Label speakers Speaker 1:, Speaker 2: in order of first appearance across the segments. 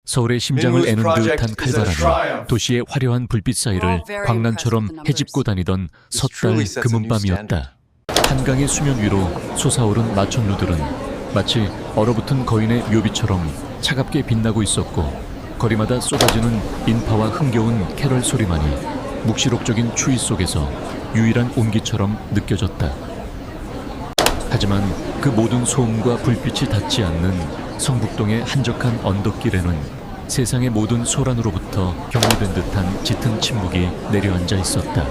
Speaker 1: 서울의 심장을 애는 듯한 칼바람이 도시의 화려한 불빛 사이를 광란처럼 헤집고 다니던 섣달 금은밤이었다. 한강의 수면 위로 솟아오른 마천루들은 마치 얼어붙은 거인의 묘비처럼 차갑게 빛나고 있었고, 거리마다 쏟아지는 인파와 흥겨운 캐럴 소리만이 묵시록적인 추위 속에서 유일한 온기처럼 느껴졌다. 하지만 그 모든 소음과 불빛이 닿지 않는 성북동의 한적한 언덕길에는 세상의 모든 소란으로부터 격리된 듯한 짙은 침묵이 내려앉아 있었다.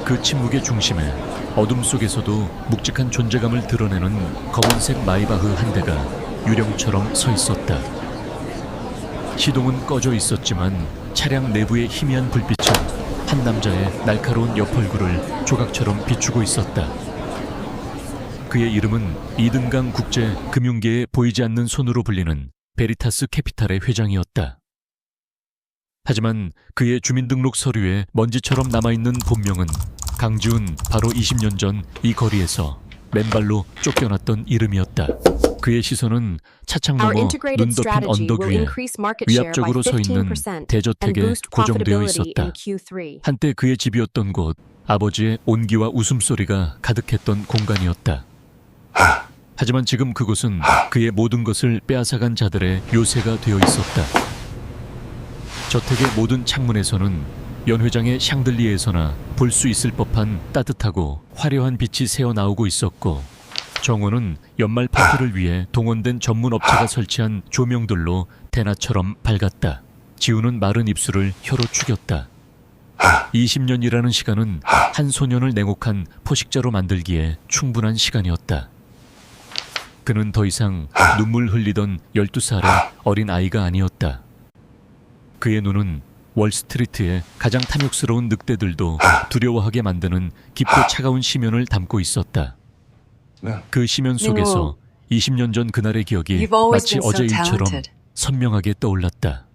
Speaker 1: 그 침묵의 중심에 어둠 속에서도 묵직한 존재감을 드러내는 검은색 마이바흐 한 대가 유령처럼 서 있었다. 시동은 꺼져 있었지만 차량 내부의 희미한 불빛은 한 남자의 날카로운 옆얼굴을 조각처럼 비추고 있었다. 그의 이름은 이등강 국제 금융계의 보이지 않는 손으로 불리는 베리타스 캐피탈의 회장이었다. 하지만 그의 주민등록 서류에 먼지처럼 남아있는 본명은 강지훈, 바로 20년 전 이 거리에서 맨발로 쫓겨났던 이름이었다. 그의 시선은 차창 너머 눈 덮인 언덕 위에 위압적으로 서 있는 대저택에 고정되어 있었다. 한때 그의 집이었던 곳, 아버지의 온기와 웃음소리가 가득했던 공간이었다. 하지만 지금 그곳은 그의 모든 것을 빼앗아간 자들의 요새가 되어 있었다. 저택의 모든 창문에서는 연 회장의 샹들리에서나 볼 수 있을 법한 따뜻하고 화려한 빛이 새어나오고 있었고, 정원은 연말 파티를 위해 동원된 전문 업체가 설치한 조명들로 대낮처럼 밝았다. 지우는 마른 입술을 혀로 축였다. 20년이라는 시간은 한 소년을 냉혹한 포식자로 만들기에 충분한 시간이었다. 그는 더 이상 눈물 흘리던 12살의 어린 아이가 아니었다. 그의 눈은 월스트리트의 가장 탐욕스러운 늑대들도 두려워하게 만드는 깊고 차가운 심연을 담고 있었다. 그 심연 속에서 20년 전 그날의 기억이 마치 어제 일처럼 선명하게 떠올랐다.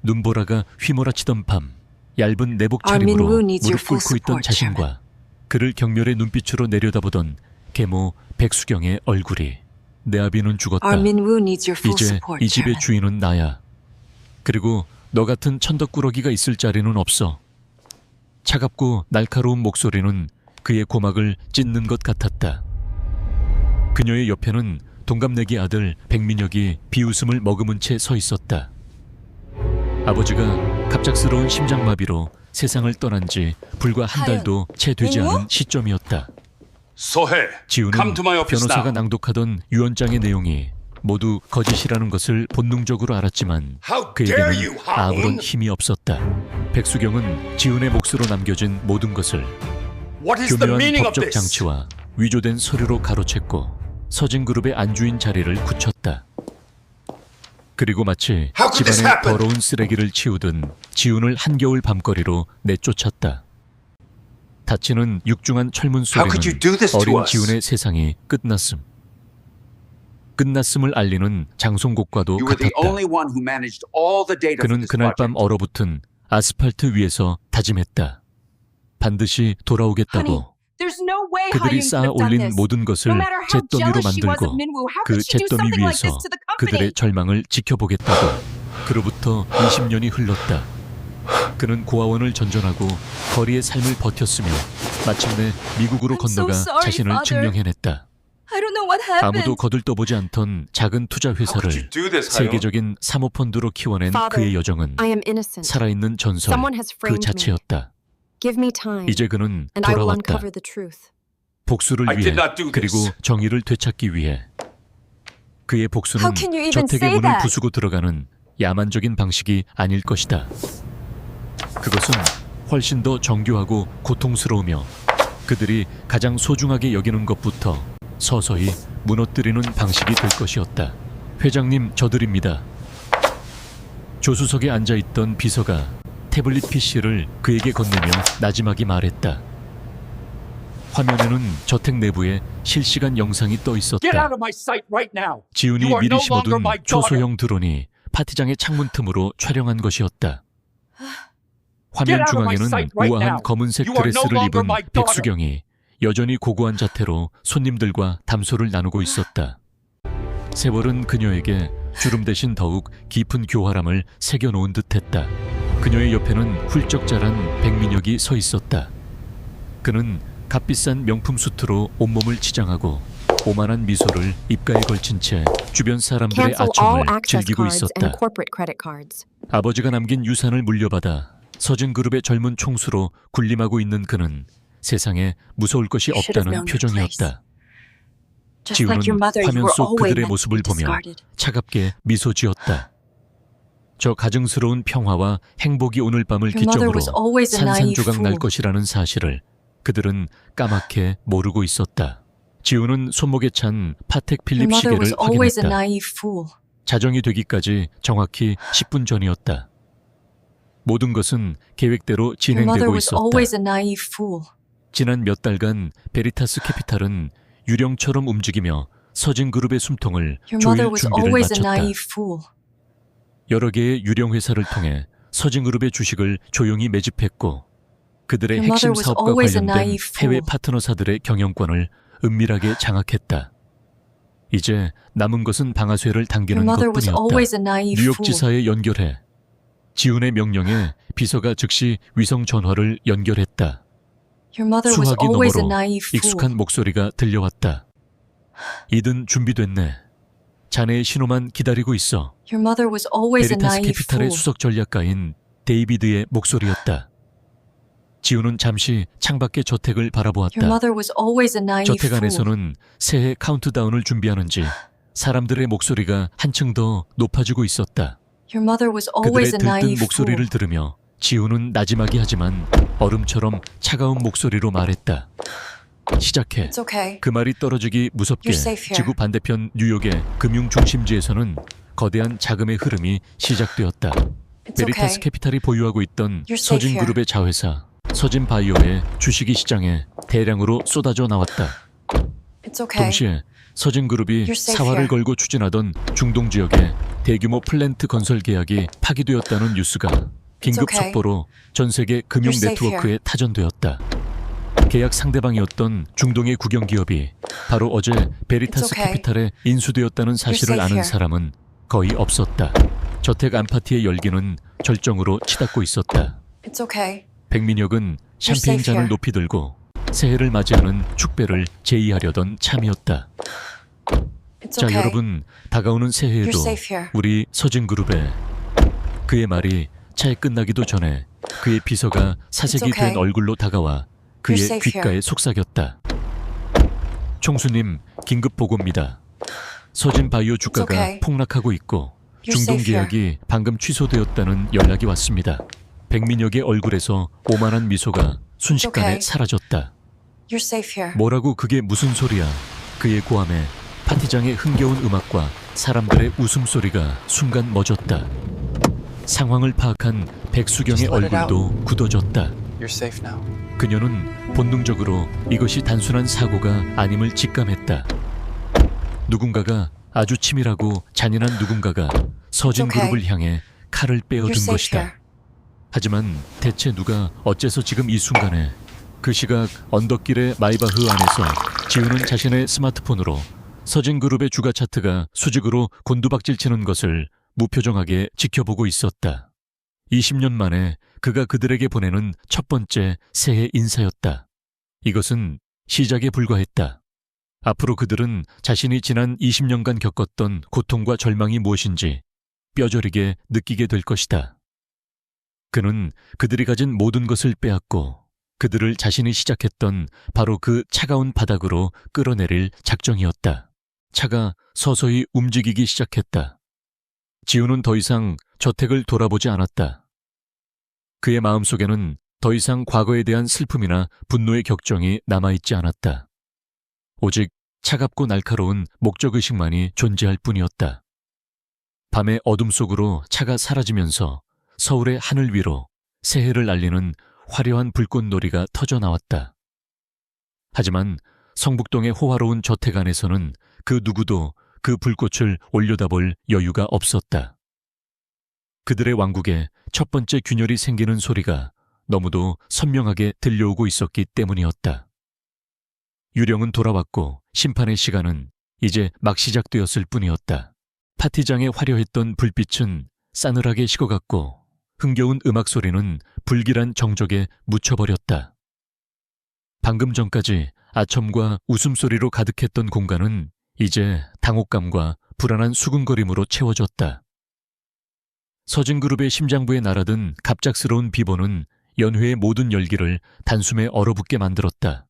Speaker 1: 눈보라가 휘몰아치던 밤, 얇은 내복 차림으로 무릎 꿇고 있던 자신과 그를 경멸의 눈빛으로 내려다보던 계모 백수경의 얼굴이. 내 아비는 죽었다. 이제 이 집의 주인은 나야. 그리고 너 같은 천덕꾸러기가 있을 자리는 없어. 차갑고 날카로운 목소리는 그의 고막을 찢는 것 같았다. 그녀의 옆에는 동갑내기 아들 백민혁이 비웃음을 머금은 채 서 있었다. 아버지가 갑작스러운 심장마비로 세상을 떠난 지 불과 한 달도 채 되지 않은 시점이었다. 지우는 변호사가 낭독하던 유언장의 내용이 모두 거짓이라는 것을 본능적으로 알았지만 그에게는 아무런 힘이 없었다. 백수경은 지훈의 몫으로 남겨진 모든 것을 교묘한 법적 장치와 위조된 서류로 가로챘고 서진그룹의 안주인 자리를 굳혔다. 그리고 마치 집안의 더러운 쓰레기를 치우듯 지훈을 한겨울 밤거리로 내쫓았다. 닫히는 육중한 철문 소리는 어린 지훈의 세상이 끝났음을 알리는 장송곡과도 같았다. 그는 그날 밤 얼어붙은 아스팔트 위에서 다짐했다. 반드시 돌아오겠다고. 그들이 쌓아 올린 모든 것을 잿더미로 만들고 그 잿더미 위에서 그들의 절망을 지켜보겠다고. 그로부터 20년이 흘렀다. 그는 고아원을 전전하고 거리의 삶을 버텼으며 마침내 미국으로 건너가 자신을 증명해냈다. 아무도 거들떠보지 않던 작은 투자 회사를 세계적인 사모펀드로 키워낸 그의 여정은 살아있는 전설 그 자체였다. 이제 그는 돌아왔다. 복수를 위해, 그리고 정의를 되찾기 위해. 그의 복수는 저택의 문을 부수고 들어가는 야만적인 방식이 아닐 것이다. 그것은 훨씬 더 정교하고 고통스러우며 그들이 가장 소중하게 여기는 것부터 서서히 무너뜨리는 방식이 될 것이었다. 회장님, 저들입니다. 조수석에 앉아있던 비서가 태블릿 PC를 그에게 건네며 나지막이 말했다. 화면에는 저택 내부에 실시간 영상이 떠 있었다. 지훈이 미리 심어둔 초소형 드론이 파티장의 창문 틈으로 촬영한 것이었다. 화면 중앙에는 우아한 검은색 드레스를 입은 백수경이 여전히 고고한 자태로 손님들과 담소를 나누고 있었다. 세월은 그녀에게 주름 대신 더욱 깊은 교활함을 새겨놓은 듯했다. 그녀의 옆에는 훌쩍 자란 백민혁이 서 있었다. 그는 값비싼 명품 수트로 온몸을 치장하고 오만한 미소를 입가에 걸친 채 주변 사람들의
Speaker 2: Cancel all
Speaker 1: 아첨을
Speaker 2: access
Speaker 1: 즐기고
Speaker 2: cards
Speaker 1: 있었다.
Speaker 2: and corporate credit cards.
Speaker 1: 아버지가 남긴 유산을 물려받아 서진그룹의 젊은 총수로 군림하고 있는 그는 세상에 무서울 것이 없다는 표정이었다. 지우는 화면 속 그들의 모습을 보며 차갑게 미소 지었다. 저 가증스러운 평화와 행복이 오늘 밤을 기점으로 산산조각 날 것이라는 사실을 그들은 까맣게 모르고 있었다. 지우는 손목에 찬 파텍 필립 시계를 확인했다. 자정이 되기까지 정확히 10분 전이었다. 모든 것은 계획대로 진행되고 있었다. 지난 몇 달간 베리타스 캐피탈은 유령처럼 움직이며 서진그룹의 숨통을 조일 준비를 마쳤다. 여러 개의 유령 회사를 통해 서진그룹의 주식을 조용히 매집했고 그들의 핵심 사업과 관련된 해외 파트너사들의 경영권을 은밀하게 장악했다. 이제 남은 것은 방아쇠를 당기는 것뿐이었다. 뉴욕지사에 연결해. 지훈의 명령에 비서가 즉시 위성 전화를 연결했다. 수화기 너머로 익숙한 목소리가 들려왔다. 이든 준비됐네. 자네의 신호만 기다리고 있어. 베리타스 캐피탈의 수석 전략가인 데이비드의 목소리였다. 지우는 잠시 창밖의 저택을 바라보았다. 저택 안에서는 새해 카운트다운을 준비하는지 사람들의 목소리가 한층 더 높아지고 있었다. 그들의 들뜬 목소리를 들으며 지우는 나지막이 하지만 얼음처럼 차가운 목소리로 말했다. 시작해. 그 말이 떨어지기 무섭게 지구 반대편 뉴욕의 금융중심지에서는 거대한 자금의 흐름이 시작되었다. 베리타스 캐피탈이 보유하고 있던 서진그룹의 자회사 서진바이오의 주식이 시장에 대량으로 쏟아져 나왔다. 동시에 서진그룹이 사활을 걸고 추진하던 중동 지역의 대규모 플랜트 건설 계약이 파기되었다는 뉴스가 긴급 속보로 전 세계 금융 네트워크에 타전되었다. 계약 상대방이었던 중동의 국영기업이 바로 어제 베리타스 캐피탈에 인수되었다는 사실을 아는 사람은 거의 없었다. 저택 안파티의 열기는 절정으로 치닫고 있었다. 백민혁은 샴페인 잔을 높이 들고 새해를 맞이하는 축배를 제의하려던 참이었다. 자, 여러분, 다가오는 새해에도 우리 서진그룹에. 그의 말이 차에 끝나기도 전에 그의 비서가 사색이 된 얼굴로 다가와 그의 귓가에 속삭였다. 총수님, 긴급 보고입니다. 서진바이오 주가가 폭락하고 있고 중동 계약이 방금 취소되었다는 연락이 왔습니다. 백민혁의 얼굴에서 오만한 미소가 순식간에 사라졌다. 뭐라고 그게 무슨 소리야. 그의 고함에 파티장의 흥겨운 음악과 사람들의 웃음소리가 순간 멎었다. 상황을 파악한 백수경의 얼굴도 굳어졌다. 그녀는 본능적으로 이것이 단순한 사고가 아님을 직감했다. 누군가가, 아주 치밀하고 잔인한 누군가가 서진그룹을 향해 칼을 빼어든 것이다. 하지만 대체 누가 어째서 지금 이 순간에. 그 시각 언덕길의 마이바흐 안에서 지우는 자신의 스마트폰으로 서진그룹의 주가 차트가 수직으로 곤두박질치는 것을 무표정하게 지켜보고 있었다. 20년 만에 그가 그들에게 보내는 첫 번째 새해 인사였다. 이것은 시작에 불과했다. 앞으로 그들은 자신이 지난 20년간 겪었던 고통과 절망이 무엇인지 뼈저리게 느끼게 될 것이다. 그는 그들이 가진 모든 것을 빼앗고 그들을 자신이 시작했던 바로 그 차가운 바닥으로 끌어내릴 작정이었다. 차가 서서히 움직이기 시작했다. 지우는 더 이상 저택을 돌아보지 않았다. 그의 마음속에는 더 이상 과거에 대한 슬픔이나 분노의 격정이 남아있지 않았다. 오직 차갑고 날카로운 목적의식만이 존재할 뿐이었다. 밤의 어둠 속으로 차가 사라지면서 서울의 하늘 위로 새해를 알리는 화려한 불꽃놀이가 터져나왔다. 하지만 성북동의 호화로운 저택 안에서는 그 누구도 그 불꽃을 올려다볼 여유가 없었다. 그들의 왕국에 첫 번째 균열이 생기는 소리가 너무도 선명하게 들려오고 있었기 때문이었다. 유령은 돌아왔고 심판의 시간은 이제 막 시작되었을 뿐이었다. 파티장에 화려했던 불빛은 싸늘하게 식어갔고 흥겨운 음악 소리는 불길한 정적에 묻혀버렸다. 방금 전까지 아첨과 웃음소리로 가득했던 공간은 이제 당혹감과 불안한 수군거림으로 채워졌다. 서진그룹의 심장부에 날아든 갑작스러운 비보는 연회의 모든 열기를 단숨에 얼어붙게 만들었다.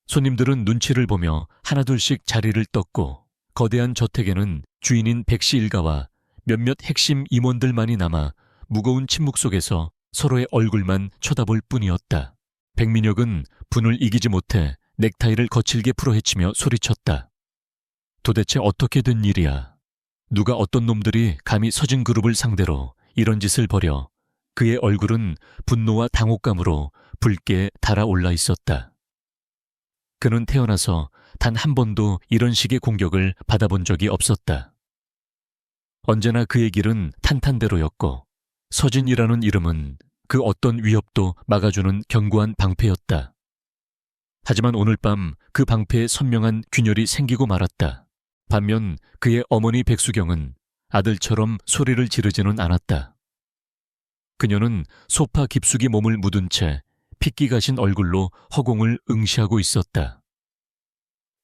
Speaker 1: 손님들은 눈치를 보며 하나둘씩 자리를 떴고 거대한 저택에는 주인인 백씨 일가와 몇몇 핵심 임원들만이 남아 무거운 침묵 속에서 서로의 얼굴만 쳐다볼 뿐이었다. 백민혁은 분을 이기지 못해 넥타이를 거칠게 풀어헤치며 소리쳤다. 도대체 어떻게 된 일이야? 누가 어떤 놈들이 감히 서진그룹을 상대로 이런 짓을 벌여? 그의 얼굴은 분노와 당혹감으로 붉게 달아올라 있었다. 그는 태어나서 단 한 번도 이런 식의 공격을 받아본 적이 없었다. 언제나 그의 길은 탄탄대로였고 서진이라는 이름은 그 어떤 위협도 막아주는 견고한 방패였다. 하지만 오늘 밤 그 방패에 선명한 균열이 생기고 말았다. 반면 그의 어머니 백수경은 아들처럼 소리를 지르지는 않았다. 그녀는 소파 깊숙이 몸을 묻은 채 핏기 가신 얼굴로 허공을 응시하고 있었다.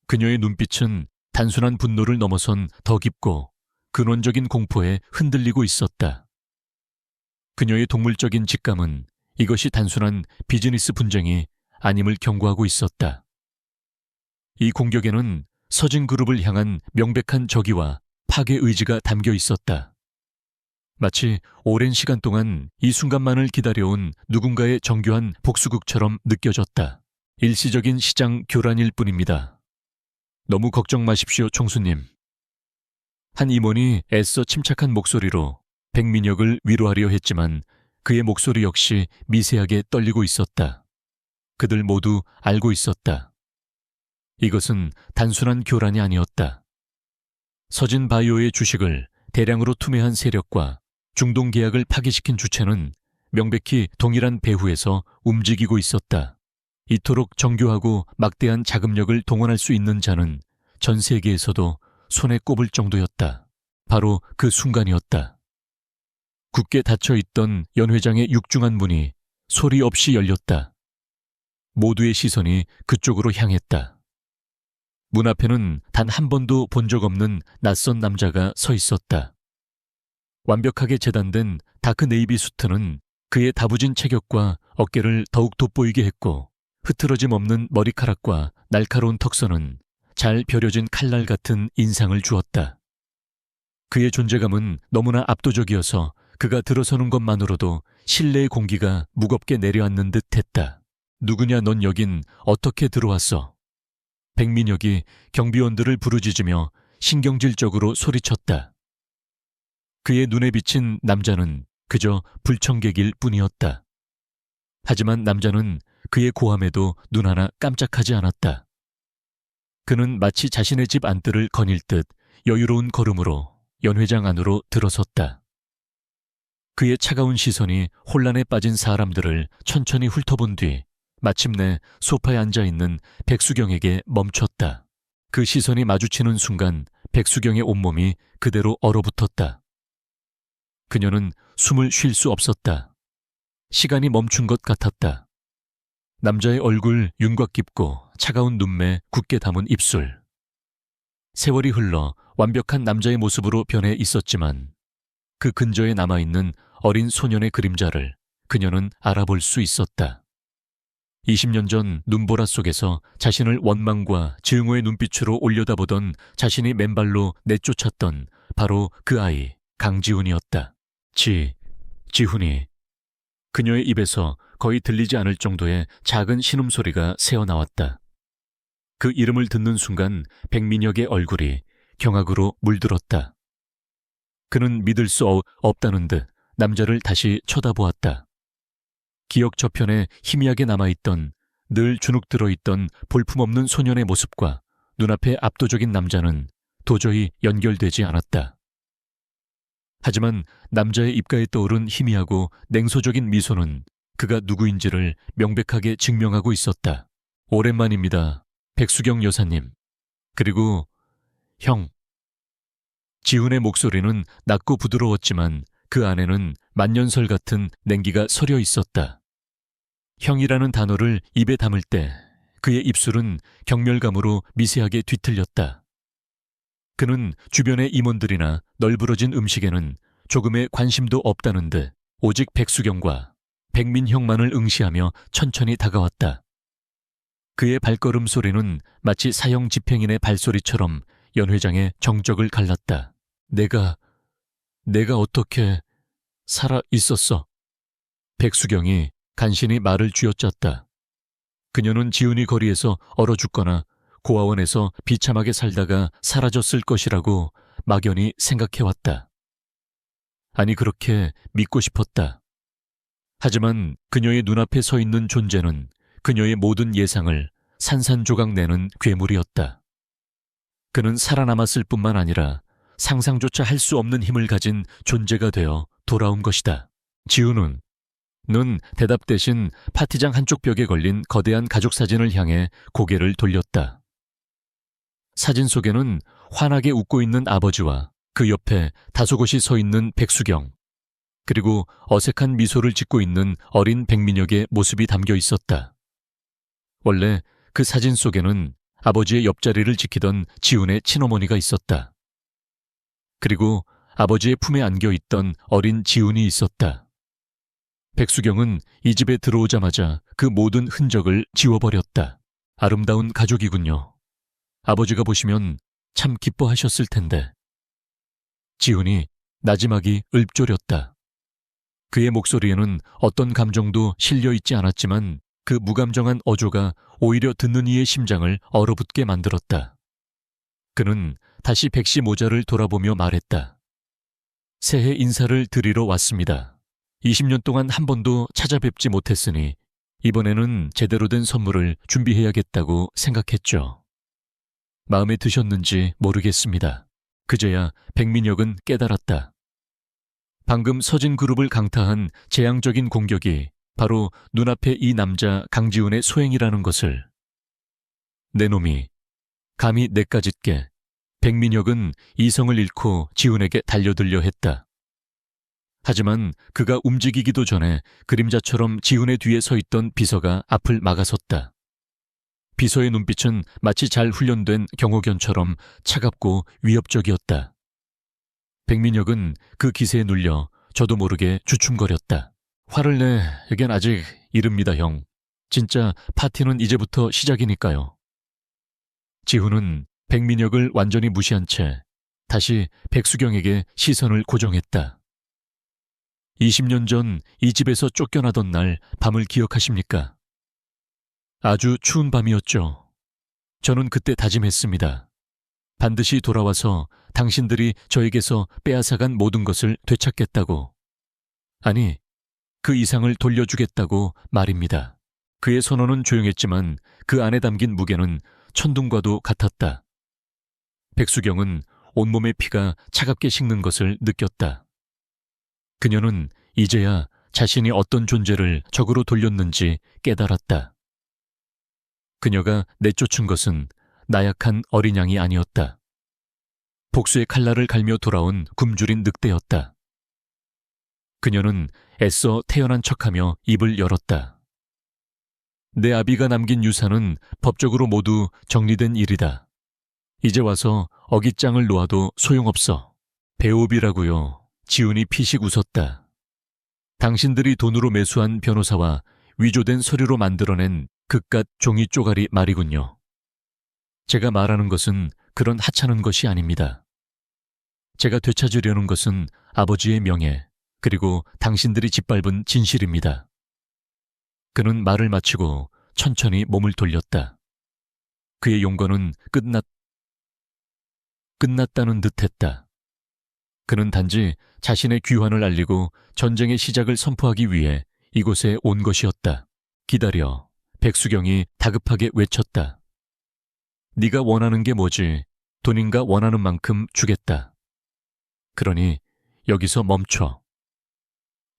Speaker 1: 그녀의 눈빛은 단순한 분노를 넘어선 더 깊고 근원적인 공포에 흔들리고 있었다. 그녀의 동물적인 직감은 이것이 단순한 비즈니스 분쟁이 아님을 경고하고 있었다. 이 공격에는 서진그룹을 향한 명백한 적의와 파괴 의지가 담겨 있었다. 마치 오랜 시간 동안 이 순간만을 기다려온 누군가의 정교한 복수극처럼 느껴졌다. 일시적인 시장 교란일 뿐입니다. 너무 걱정 마십시오, 총수님. 한 임원이 애써 침착한 목소리로 백민혁을 위로하려 했지만 그의 목소리 역시 미세하게 떨리고 있었다. 그들 모두 알고 있었다. 이것은 단순한 교란이 아니었다. 서진바이오의 주식을 대량으로 투매한 세력과 중동 계약을 파기시킨 주체는 명백히 동일한 배후에서 움직이고 있었다. 이토록 정교하고 막대한 자금력을 동원할 수 있는 자는 전 세계에서도 손에 꼽을 정도였다. 바로 그 순간이었다. 굳게 닫혀있던 연회장의 육중한 문이 소리 없이 열렸다. 모두의 시선이 그쪽으로 향했다. 문 앞에는 단 한 번도 본 적 없는 낯선 남자가 서 있었다. 완벽하게 재단된 다크 네이비 수트는 그의 다부진 체격과 어깨를 더욱 돋보이게 했고 흐트러짐 없는 머리카락과 날카로운 턱선은 잘 벼려진 칼날 같은 인상을 주었다. 그의 존재감은 너무나 압도적이어서 그가 들어서는 것만으로도 실내의 공기가 무겁게 내려앉는 듯 했다. 누구냐 넌 여긴 어떻게 들어왔어? 백민혁이 경비원들을 부르짖으며 신경질적으로 소리쳤다. 그의 눈에 비친 남자는 그저 불청객일 뿐이었다. 하지만 남자는 그의 고함에도 눈 하나 깜짝하지 않았다. 그는 마치 자신의 집 안뜰을 거닐 듯 여유로운 걸음으로 연회장 안으로 들어섰다. 그의 차가운 시선이 혼란에 빠진 사람들을 천천히 훑어본 뒤 마침내 소파에 앉아있는 백수경에게 멈췄다. 그 시선이 마주치는 순간 백수경의 온몸이 그대로 얼어붙었다. 그녀는 숨을 쉴 수 없었다. 시간이 멈춘 것 같았다. 남자의 얼굴 윤곽 깊고 차가운 눈매 굳게 담은 입술. 세월이 흘러 완벽한 남자의 모습으로 변해 있었지만 그 근저에 남아있는 어린 소년의 그림자를 그녀는 알아볼 수 있었다. 20년 전 눈보라 속에서 자신을 원망과 증오의 눈빛으로 올려다보던 자신이 맨발로 내쫓았던 바로 그 아이 강지훈이었다. 지훈이. 그녀의 입에서 거의 들리지 않을 정도의 작은 신음소리가 새어나왔다. 그 이름을 듣는 순간 백민혁의 얼굴이 경악으로 물들었다. 그는 믿을 수 없다는 듯 남자를 다시 쳐다보았다. 기억 저편에 희미하게 남아있던 늘 주눅 들어있던 볼품없는 소년의 모습과 눈앞의 압도적인 남자는 도저히 연결되지 않았다. 하지만 남자의 입가에 떠오른 희미하고 냉소적인 미소는 그가 누구인지를 명백하게 증명하고 있었다. 오랜만입니다, 백수경 여사님. 그리고 형. 지훈의 목소리는 낮고 부드러웠지만 그 안에는 만년설 같은 냉기가 서려 있었다. 형이라는 단어를 입에 담을 때 그의 입술은 경멸감으로 미세하게 뒤틀렸다. 그는 주변의 임원들이나 널브러진 음식에는 조금의 관심도 없다는 듯 오직 백수경과 백민형만을 응시하며 천천히 다가왔다. 그의 발걸음 소리는 마치 사형 집행인의 발소리처럼 연 회장의 정적을 갈랐다. 내가 어떻게 살아 있었어? 백수경이 간신히 말을 쥐어짰다. 그녀는 지훈이 거리에서 얼어 죽거나 고아원에서 비참하게 살다가 사라졌을 것이라고 막연히 생각해왔다. 아니, 그렇게 믿고 싶었다. 하지만 그녀의 눈앞에 서 있는 존재는 그녀의 모든 예상을 산산조각 내는 괴물이었다. 그는 살아남았을 뿐만 아니라 상상조차 할 수 없는 힘을 가진 존재가 되어 돌아온 것이다. 지훈은 는 대답 대신 파티장 한쪽 벽에 걸린 거대한 가족 사진을 향해 고개를 돌렸다. 사진 속에는 환하게 웃고 있는 아버지와 그 옆에 다소곳이 서 있는 백수경, 그리고 어색한 미소를 짓고 있는 어린 백민혁의 모습이 담겨 있었다. 원래 그 사진 속에는 아버지의 옆자리를 지키던 지훈의 친어머니가 있었다. 그리고 아버지의 품에 안겨 있던 어린 지훈이 있었다. 백수경은 이 집에 들어오자마자 그 모든 흔적을 지워버렸다. 아름다운 가족이군요. 아버지가 보시면 참 기뻐하셨을 텐데. 지훈이 나지막이 읊조렸다. 그의 목소리에는 어떤 감정도 실려있지 않았지만 그 무감정한 어조가 오히려 듣는 이의 심장을 얼어붙게 만들었다. 그는 다시 백씨 모자를 돌아보며 말했다. 새해 인사를 드리러 왔습니다. 20년 동안 한 번도 찾아뵙지 못했으니 이번에는 제대로 된 선물을 준비해야겠다고 생각했죠. 마음에 드셨는지 모르겠습니다. 그제야 백민혁은 깨달았다. 방금 서진 그룹을 강타한 재앙적인 공격이 바로 눈앞에 이 남자 강지훈의 소행이라는 것을. 내 놈이 감히 내까짓게. 백민혁은 이성을 잃고 지훈에게 달려들려 했다. 하지만 그가 움직이기도 전에 그림자처럼 지훈의 뒤에 서 있던 비서가 앞을 막아섰다. 비서의 눈빛은 마치 잘 훈련된 경호견처럼 차갑고 위협적이었다. 백민혁은 그 기세에 눌려 저도 모르게 주춤거렸다. 화를 내기엔 아직 이릅니다, 형. 진짜 파티는 이제부터 시작이니까요. 지훈은 백민혁을 완전히 무시한 채 다시 백수경에게 시선을 고정했다. 20년 전 이 집에서 쫓겨나던 날 밤을 기억하십니까? 아주 추운 밤이었죠. 저는 그때 다짐했습니다. 반드시 돌아와서 당신들이 저에게서 빼앗아간 모든 것을 되찾겠다고. 아니, 그 이상을 돌려주겠다고 말입니다. 그의 선언은 조용했지만 그 안에 담긴 무게는 천둥과도 같았다. 백수경은 온몸의 피가 차갑게 식는 것을 느꼈다. 그녀는 이제야 자신이 어떤 존재를 적으로 돌렸는지 깨달았다. 그녀가 내쫓은 것은 나약한 어린 양이 아니었다. 복수의 칼날을 갈며 돌아온 굶주린 늑대였다. 그녀는 애써 태어난 척하며 입을 열었다. 내 아비가 남긴 유산은 법적으로 모두 정리된 일이다. 이제 와서 어깃장을 놓아도 소용없어. 배옵이라고요. 지훈이 피식 웃었다. 당신들이 돈으로 매수한 변호사와 위조된 서류로 만들어낸 그깟 종이 쪼가리 말이군요. 제가 말하는 것은 그런 하찮은 것이 아닙니다. 제가 되찾으려는 것은 아버지의 명예, 그리고 당신들이 짓밟은 진실입니다. 그는 말을 마치고 천천히 몸을 돌렸다. 그의 용건은 끝났다는 듯했다. 그는 단지 자신의 귀환을 알리고 전쟁의 시작을 선포하기 위해 이곳에 온 것이었다. 기다려. 백수경이 다급하게 외쳤다. 네가 원하는 게 뭐지? 돈인가 원하는 만큼 주겠다. 그러니 여기서 멈춰.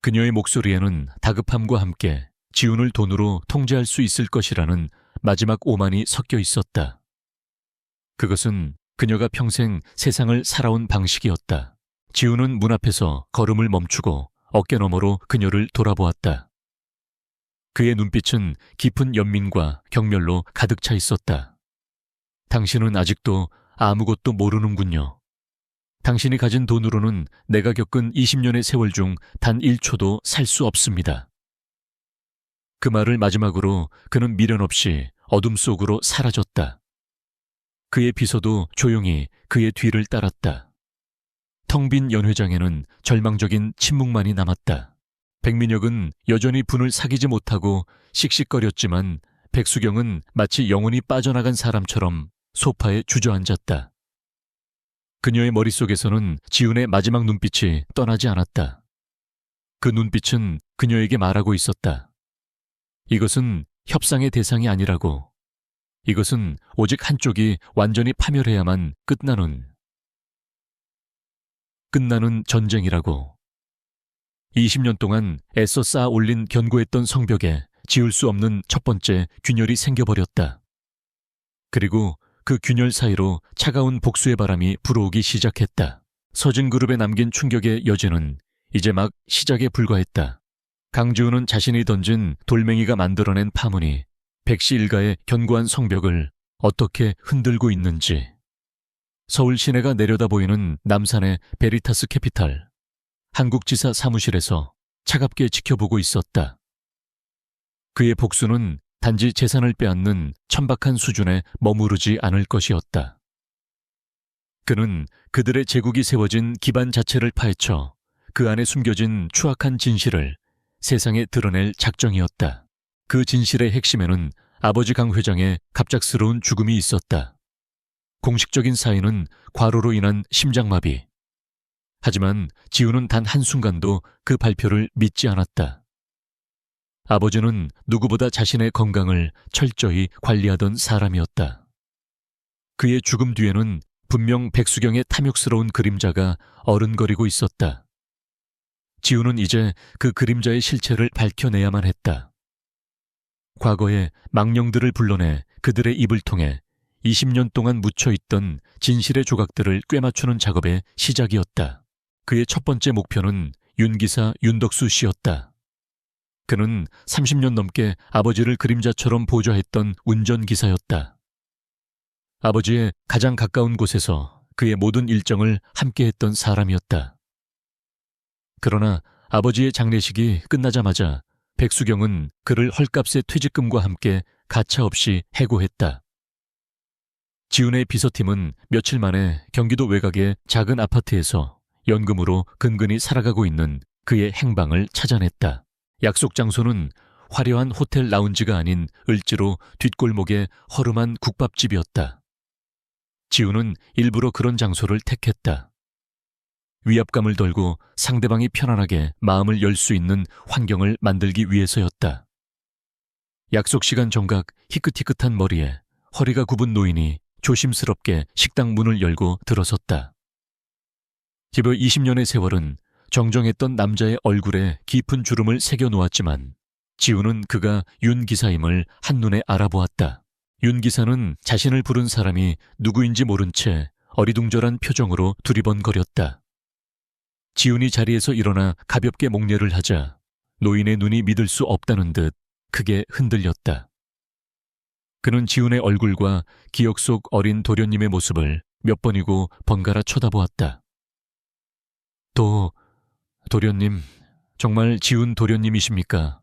Speaker 1: 그녀의 목소리에는 다급함과 함께 지훈을 돈으로 통제할 수 있을 것이라는 마지막 오만이 섞여 있었다. 그것은 그녀가 평생 세상을 살아온 방식이었다. 지우는 문 앞에서 걸음을 멈추고 어깨너머로 그녀를 돌아보았다. 그의 눈빛은 깊은 연민과 경멸로 가득 차 있었다. 당신은 아직도 아무것도 모르는군요. 당신이 가진 돈으로는 내가 겪은 20년의 세월 중 단 1초도 살 수 없습니다. 그 말을 마지막으로 그는 미련 없이 어둠 속으로 사라졌다. 그의 비서도 조용히 그의 뒤를 따랐다. 텅 빈 연회장에는 절망적인 침묵만이 남았다. 백민혁은 여전히 분을 사귀지 못하고 씩씩거렸지만 백수경은 마치 영혼이 빠져나간 사람처럼 소파에 주저앉았다. 그녀의 머릿속에서는 지훈의 마지막 눈빛이 떠나지 않았다. 그 눈빛은 그녀에게 말하고 있었다. 이것은 협상의 대상이 아니라고. 이것은 오직 한쪽이 완전히 파멸해야만 끝나는 전쟁이라고. 20년 동안 애써 쌓아 올린 견고했던 성벽에 지울 수 없는 첫 번째 균열이 생겨버렸다. 그리고 그 균열 사이로 차가운 복수의 바람이 불어오기 시작했다. 서진그룹에 남긴 충격의 여지는 이제 막 시작에 불과했다. 강지훈은 자신이 던진 돌멩이가 만들어낸 파문이 백씨 일가의 견고한 성벽을 어떻게 흔들고 있는지. 서울 시내가 내려다 보이는 남산의 베리타스 캐피탈, 한국지사 사무실에서 차갑게 지켜보고 있었다. 그의 복수는 단지 재산을 빼앗는 천박한 수준에 머무르지 않을 것이었다. 그는 그들의 제국이 세워진 기반 자체를 파헤쳐 그 안에 숨겨진 추악한 진실을 세상에 드러낼 작정이었다. 그 진실의 핵심에는 아버지 강 회장의 갑작스러운 죽음이 있었다. 공식적인 사인은 과로로 인한 심장마비. 하지만 지우는 단 한순간도 그 발표를 믿지 않았다. 아버지는 누구보다 자신의 건강을 철저히 관리하던 사람이었다. 그의 죽음 뒤에는 분명 백수경의 탐욕스러운 그림자가 어른거리고 있었다. 지우는 이제 그 그림자의 실체를 밝혀내야만 했다. 과거의 망령들을 불러내 그들의 입을 통해 20년 동안 묻혀있던 진실의 조각들을 꿰맞추는 작업의 시작이었다. 그의 첫 번째 목표는 윤기사 윤덕수 씨였다. 그는 30년 넘게 아버지를 그림자처럼 보좌했던 운전기사였다. 아버지의 가장 가까운 곳에서 그의 모든 일정을 함께했던 사람이었다. 그러나 아버지의 장례식이 끝나자마자 백수경은 그를 헐값의 퇴직금과 함께 가차없이 해고했다. 지훈의 비서팀은 며칠 만에 경기도 외곽의 작은 아파트에서 연금으로 근근히 살아가고 있는 그의 행방을 찾아냈다. 약속 장소는 화려한 호텔 라운지가 아닌 을지로 뒷골목의 허름한 국밥집이었다. 지훈은 일부러 그런 장소를 택했다. 위압감을 덜고 상대방이 편안하게 마음을 열 수 있는 환경을 만들기 위해서였다. 약속 시간 정각 희끗희끗한 머리에 허리가 굽은 노인이 조심스럽게 식당 문을 열고 들어섰다. 집여 20년의 세월은 정정했던 남자의 얼굴에 깊은 주름을 새겨 놓았지만 지우는 그가 윤 기사임을 한눈에 알아보았다. 윤 기사는 자신을 부른 사람이 누구인지 모른 채 어리둥절한 표정으로 두리번거렸다. 지훈이 자리에서 일어나 가볍게 목례를 하자 노인의 눈이 믿을 수 없다는 듯 크게 흔들렸다. 그는 지훈의 얼굴과 기억 속 어린 도련님의 모습을 몇 번이고 번갈아 쳐다보았다. 도련님, 정말 지훈 도련님이십니까?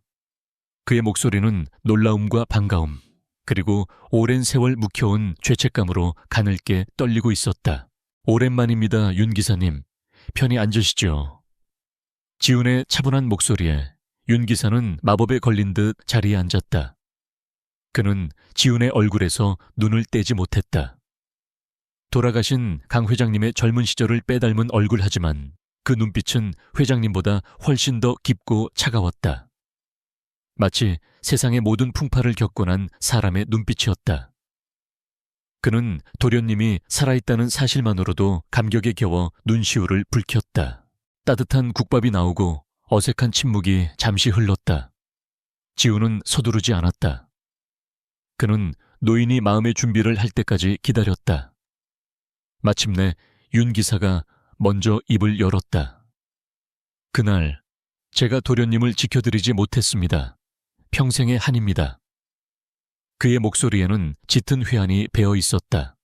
Speaker 1: 그의 목소리는 놀라움과 반가움, 그리고 오랜 세월 묵혀온 죄책감으로 가늘게 떨리고 있었다. 오랜만입니다, 윤 기사님. 편히 앉으시죠. 지훈의 차분한 목소리에 윤 기사는 마법에 걸린 듯 자리에 앉았다. 그는 지훈의 얼굴에서 눈을 떼지 못했다. 돌아가신 강 회장님의 젊은 시절을 빼닮은 얼굴 하지만 그 눈빛은 회장님보다 훨씬 더 깊고 차가웠다. 마치 세상의 모든 풍파를 겪고 난 사람의 눈빛이었다. 그는 도련님이 살아있다는 사실만으로도 감격에 겨워 눈시울을 붉혔다. 따뜻한 국밥이 나오고 어색한 침묵이 잠시 흘렀다. 지우는 서두르지 않았다. 그는 노인이 마음의 준비를 할 때까지 기다렸다. 마침내 윤 기사가 먼저 입을 열었다. 그날 제가 도련님을 지켜드리지 못했습니다. 평생의 한입니다. 그의 목소리에는 짙은 회한이 배어 있었다.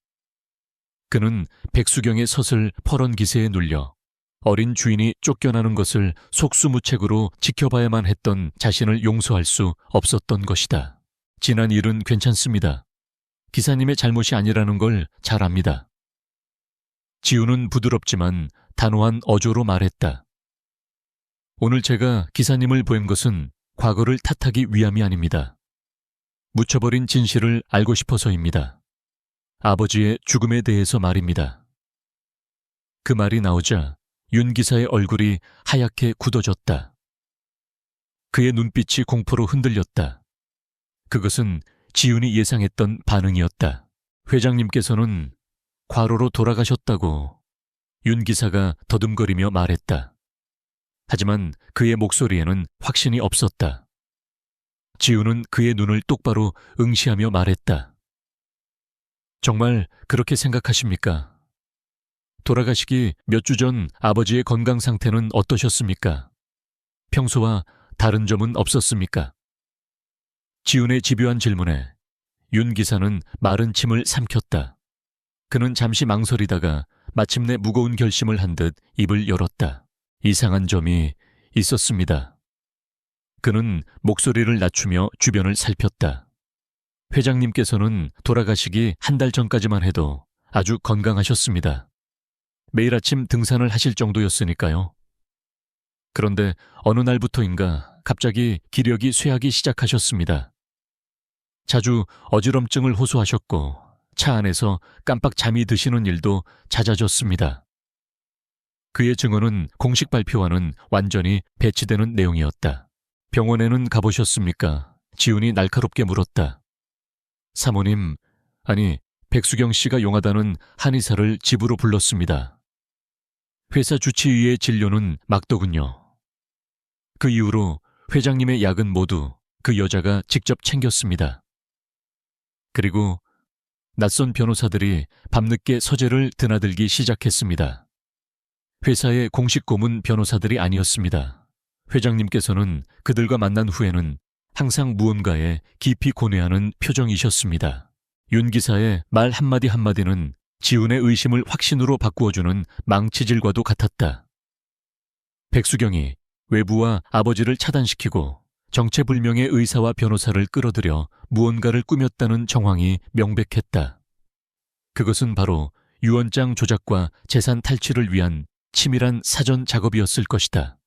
Speaker 1: 그는 백수경의 서슬 퍼런 기세에 눌려 어린 주인이 쫓겨나는 것을 속수무책으로 지켜봐야만 했던 자신을 용서할 수 없었던 것이다. 지난 일은 괜찮습니다. 기사님의 잘못이 아니라는 걸 잘 압니다. 지우는 부드럽지만 단호한 어조로 말했다. 오늘 제가 기사님을 보낸 것은 과거를 탓하기 위함이 아닙니다. 묻혀버린 진실을 알고 싶어서입니다. 아버지의 죽음에 대해서 말입니다. 그 말이 나오자 윤 기사의 얼굴이 하얗게 굳어졌다. 그의 눈빛이 공포로 흔들렸다. 그것은 지훈이 예상했던 반응이었다. 회장님께서는 과로로 돌아가셨다고 윤 기사가 더듬거리며 말했다. 하지만 그의 목소리에는 확신이 없었다. 지훈은 그의 눈을 똑바로 응시하며 말했다. 정말 그렇게 생각하십니까? 돌아가시기 몇 주 전 아버지의 건강 상태는 어떠셨습니까? 평소와 다른 점은 없었습니까? 지훈의 집요한 질문에 윤 기사는 마른 침을 삼켰다. 그는 잠시 망설이다가 마침내 무거운 결심을 한 듯 입을 열었다. 이상한 점이 있었습니다. 그는 목소리를 낮추며 주변을 살폈다. 회장님께서는 돌아가시기 한 달 전까지만 해도 아주 건강하셨습니다. 매일 아침 등산을 하실 정도였으니까요. 그런데 어느 날부터인가 갑자기 기력이 쇠하기 시작하셨습니다. 자주 어지럼증을 호소하셨고 차 안에서 깜빡 잠이 드시는 일도 잦아졌습니다. 그의 증언은 공식 발표와는 완전히 배치되는 내용이었다. 병원에는 가보셨습니까? 지훈이 날카롭게 물었다. 사모님, 아니 백수경 씨가 용하다는 한의사를 집으로 불렀습니다. 회사 주치의의 진료는 막더군요. 그 이후로 회장님의 약은 모두 그 여자가 직접 챙겼습니다. 그리고 낯선 변호사들이 밤늦게 서재를 드나들기 시작했습니다. 회사의 공식 고문 변호사들이 아니었습니다. 회장님께서는 그들과 만난 후에는 항상 무언가에 깊이 고뇌하는 표정이셨습니다. 윤 기사의 말 한마디 한마디는 지훈의 의심을 확신으로 바꾸어주는 망치질과도 같았다. 백수경이 외부와 아버지를 차단시키고 정체불명의 의사와 변호사를 끌어들여 무언가를 꾸몄다는 정황이 명백했다. 그것은 바로 유언장 조작과 재산 탈취를 위한 치밀한 사전 작업이었을 것이다.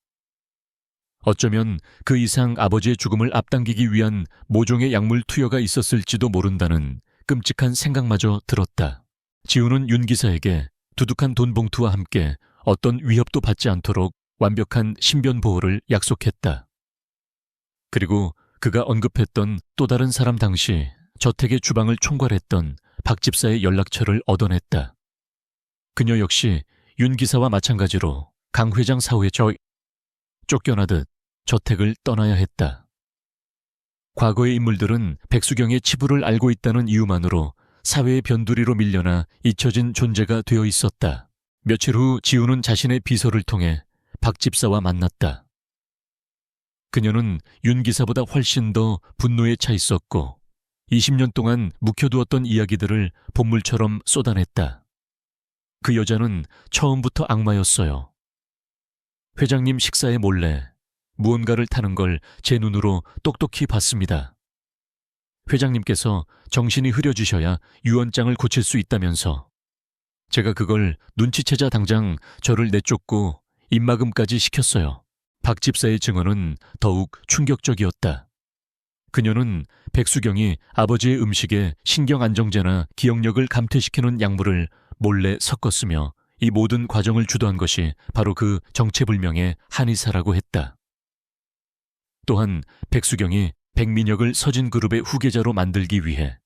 Speaker 1: 어쩌면 그 이상 아버지의 죽음을 앞당기기 위한 모종의 약물 투여가 있었을지도 모른다는 끔찍한 생각마저 들었다. 지훈은 윤 기사에게 두둑한 돈 봉투와 함께 어떤 위협도 받지 않도록 완벽한 신변 보호를 약속했다. 그리고 그가 언급했던 또 다른 사람 당시 저택의 주방을 총괄했던 박 집사의 연락처를 얻어냈다. 그녀 역시 윤 기사와 마찬가지로 강 회장 사후에 쫓겨나듯 저택을 떠나야 했다. 과거의 인물들은 백수경의 치부를 알고 있다는 이유만으로 사회의 변두리로 밀려나 잊혀진 존재가 되어 있었다. 며칠 후 지훈은 자신의 비서를 통해 박 집사와 만났다. 그녀는 윤 기사보다 훨씬 더 분노에 차 있었고 20년 동안 묵혀두었던 이야기들을 본물처럼 쏟아냈다. 그 여자는 처음부터 악마였어요. 회장님 식사에 몰래 무언가를 타는 걸 제 눈으로 똑똑히 봤습니다. 회장님께서 정신이 흐려지셔야 유언장을 고칠 수 있다면서 제가 그걸 눈치채자 당장 저를 내쫓고 입막음까지 시켰어요. 박 집사의 증언은 더욱 충격적이었다. 그녀는 백수경이 아버지의 음식에 신경안정제나 기억력을 감퇴시키는 약물을 몰래 섞었으며 이 모든 과정을 주도한 것이 바로 그 정체불명의 한의사라고 했다. 또한 백수경이 백민혁을 서진그룹의 후계자로 만들기 위해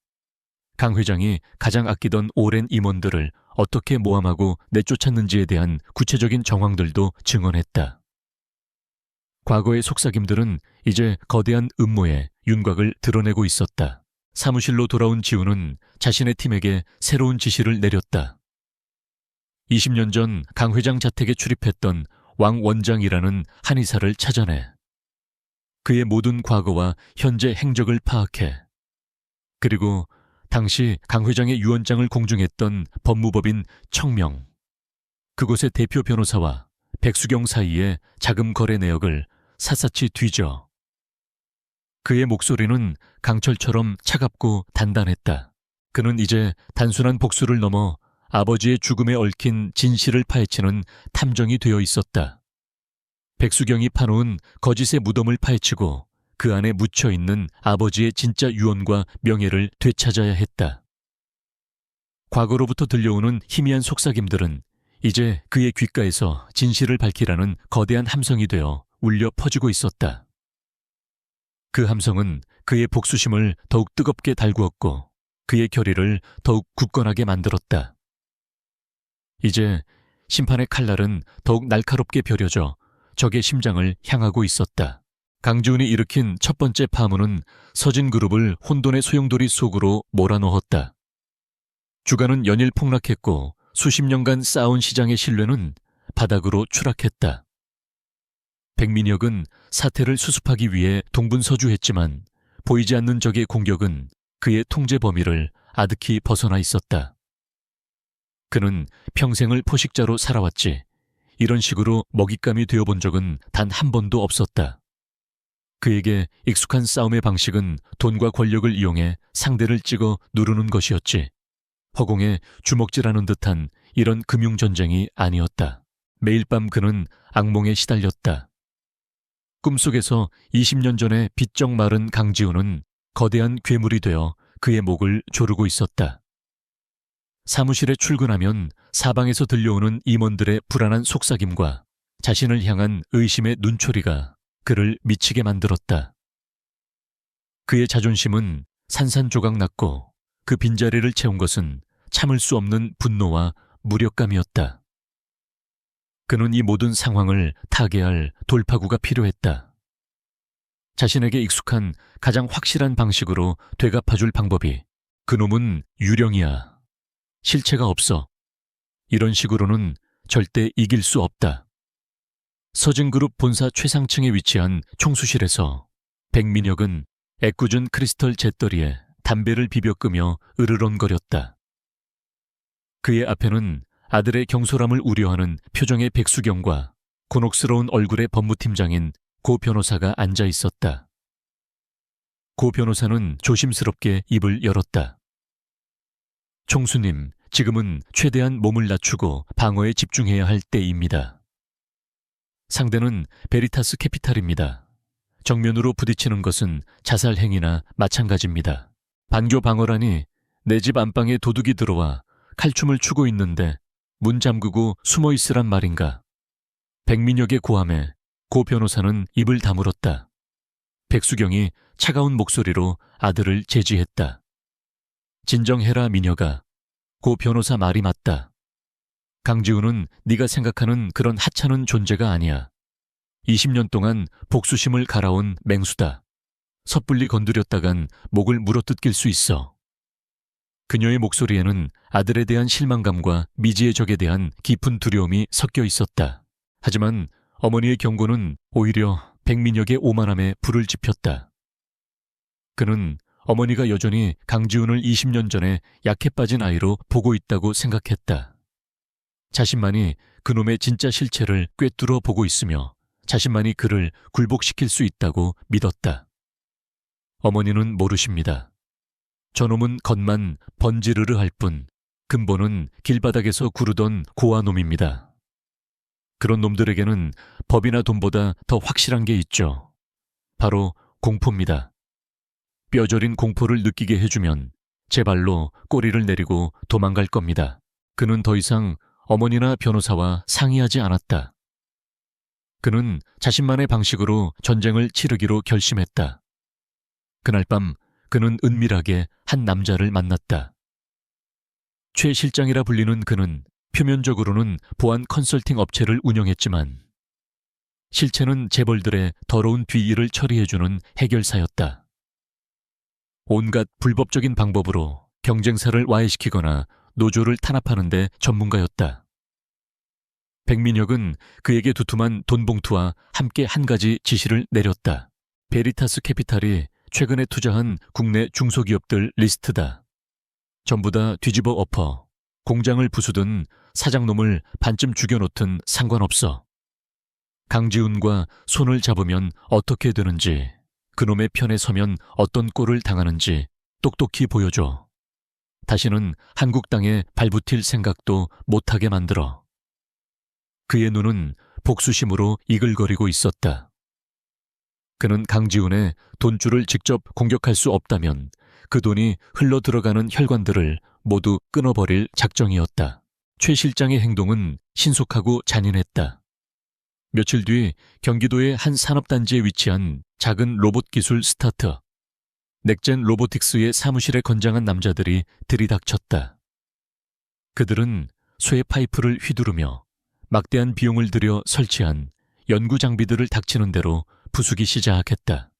Speaker 1: 강 회장이 가장 아끼던 오랜 임원들을 어떻게 모함하고 내쫓았는지에 대한 구체적인 정황들도 증언했다. 과거의 속삭임들은 이제 거대한 음모의 윤곽을 드러내고 있었다. 사무실로 돌아온 지훈은 자신의 팀에게 새로운 지시를 내렸다. 20년 전 강 회장 자택에 출입했던 왕 원장이라는 한의사를 찾아내 그의 모든 과거와 현재 행적을 파악해 그리고 당시 강 회장의 유언장을 공증했던 법무법인 청명, 그곳의 대표 변호사와 백수경 사이의 자금 거래 내역을 샅샅이 뒤져 그의 목소리는 강철처럼 차갑고 단단했다. 그는 이제 단순한 복수를 넘어 아버지의 죽음에 얽힌 진실을 파헤치는 탐정이 되어 있었다. 백수경이 파놓은 거짓의 무덤을 파헤치고 그 안에 묻혀있는 아버지의 진짜 유언과 명예를 되찾아야 했다. 과거로부터 들려오는 희미한 속삭임들은 이제 그의 귓가에서 진실을 밝히라는 거대한 함성이 되어 울려 퍼지고 있었다. 그 함성은 그의 복수심을 더욱 뜨겁게 달구었고 그의 결의를 더욱 굳건하게 만들었다. 이제 심판의 칼날은 더욱 날카롭게 벼려져 적의 심장을 향하고 있었다. 강지훈이 일으킨 첫 번째 파문은 서진그룹을 혼돈의 소용돌이 속으로 몰아넣었다. 주가는 연일 폭락했고 수십 년간 쌓아온 시장의 신뢰는 바닥으로 추락했다. 백민혁은 사태를 수습하기 위해 동분서주했지만 보이지 않는 적의 공격은 그의 통제 범위를 아득히 벗어나 있었다. 그는 평생을 포식자로 살아왔지 이런 식으로 먹잇감이 되어본 적은 단 한 번도 없었다. 그에게 익숙한 싸움의 방식은 돈과 권력을 이용해 상대를 찍어 누르는 것이었지 허공에 주먹질하는 듯한 이런 금융전쟁이 아니었다. 매일 밤 그는 악몽에 시달렸다. 꿈속에서 20년 전에 비쩍 마른 강지훈은 거대한 괴물이 되어 그의 목을 조르고 있었다. 사무실에 출근하면 사방에서 들려오는 임원들의 불안한 속삭임과 자신을 향한 의심의 눈초리가 그를 미치게 만들었다. 그의 자존심은 산산조각 났고 그 빈자리를 채운 것은 참을 수 없는 분노와 무력감이었다. 그는 이 모든 상황을 타개할 돌파구가 필요했다. 자신에게 익숙한 가장 확실한 방식으로 되갚아줄 방법이 그놈은 유령이야. 실체가 없어. 이런 식으로는 절대 이길 수 없다. 서진그룹 본사 최상층에 위치한 총수실에서 백민혁은 애꿎은 크리스털 잿더리에 담배를 비벼 끄며 으르렁거렸다. 그의 앞에는 아들의 경솔함을 우려하는 표정의 백수경과 곤혹스러운 얼굴의 법무팀장인 고 변호사가 앉아 있었다. 고 변호사는 조심스럽게 입을 열었다. 총수님, 지금은 최대한 몸을 낮추고 방어에 집중해야 할 때입니다. 상대는 베리타스 캐피탈입니다. 정면으로 부딪히는 것은 자살 행위나 마찬가지입니다. 반교 방어라니 내 집 안방에 도둑이 들어와 칼춤을 추고 있는데 문 잠그고 숨어 있으란 말인가. 백민혁의 고함에 고 변호사는 입을 다물었다. 백수경이 차가운 목소리로 아들을 제지했다. 진정해라 민혁아. 고 변호사 말이 맞다. 강지훈은 네가 생각하는 그런 하찮은 존재가 아니야. 20년 동안 복수심을 갈아온 맹수다. 섣불리 건드렸다간 목을 물어뜯길 수 있어. 그녀의 목소리에는 아들에 대한 실망감과 미지의 적에 대한 깊은 두려움이 섞여 있었다. 하지만 어머니의 경고는 오히려 백민혁의 오만함에 불을 지폈다. 그는 어머니가 여전히 강지훈을 20년 전에 약해 빠진 아이로 보고 있다고 생각했다. 자신만이 그놈의 진짜 실체를 꿰뚫어 보고 있으며 자신만이 그를 굴복시킬 수 있다고 믿었다. 어머니는 모르십니다. 저놈은 겉만 번지르르 할 뿐 근본은 길바닥에서 구르던 고아놈입니다. 그런 놈들에게는 법이나 돈보다 더 확실한 게 있죠. 바로 공포입니다. 뼈저린 공포를 느끼게 해주면 제 발로 꼬리를 내리고 도망갈 겁니다. 그는 더 이상 어머니나 변호사와 상의하지 않았다. 그는 자신만의 방식으로 전쟁을 치르기로 결심했다. 그날 밤 그는 은밀하게 한 남자를 만났다. 최 실장이라 불리는 그는 표면적으로는 보안 컨설팅 업체를 운영했지만 실체는 재벌들의 더러운 뒤일을 처리해주는 해결사였다. 온갖 불법적인 방법으로 경쟁사를 와해시키거나 노조를 탄압하는 데 전문가였다. 백민혁은 그에게 두툼한 돈 봉투와 함께 한 가지 지시를 내렸다. 베리타스 캐피탈이 최근에 투자한 국내 중소기업들 리스트다. 전부 다 뒤집어 엎어. 공장을 부수든 사장놈을 반쯤 죽여놓든 상관없어. 강지훈과 손을 잡으면 어떻게 되는지, 그놈의 편에 서면 어떤 꼴을 당하는지 똑똑히 보여줘. 다시는 한국 땅에 발붙일 생각도 못하게 만들어. 그의 눈은 복수심으로 이글거리고 있었다. 그는 강지훈의 돈줄을 직접 공격할 수 없다면 그 돈이 흘러들어가는 혈관들을 모두 끊어버릴 작정이었다. 최 실장의 행동은 신속하고 잔인했다. 며칠 뒤 경기도의 한 산업단지에 위치한 작은 로봇 기술 스타트업 넥젠 로보틱스의 사무실에 건장한 남자들이 들이닥쳤다. 그들은 쇠 파이프를 휘두르며 막대한 비용을 들여 설치한 연구 장비들을 닥치는 대로 부수기 시작했다.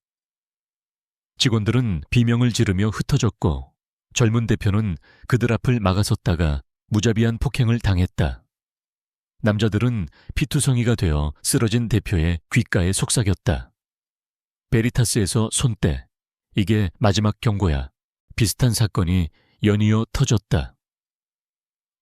Speaker 1: 직원들은 비명을 지르며 흩어졌고 젊은 대표는 그들 앞을 막아섰다가 무자비한 폭행을 당했다. 남자들은 피투성이가 되어 쓰러진 대표의 귓가에 속삭였다. 베리타스에서 손떼. 이게 마지막 경고야. 비슷한 사건이 연이어 터졌다.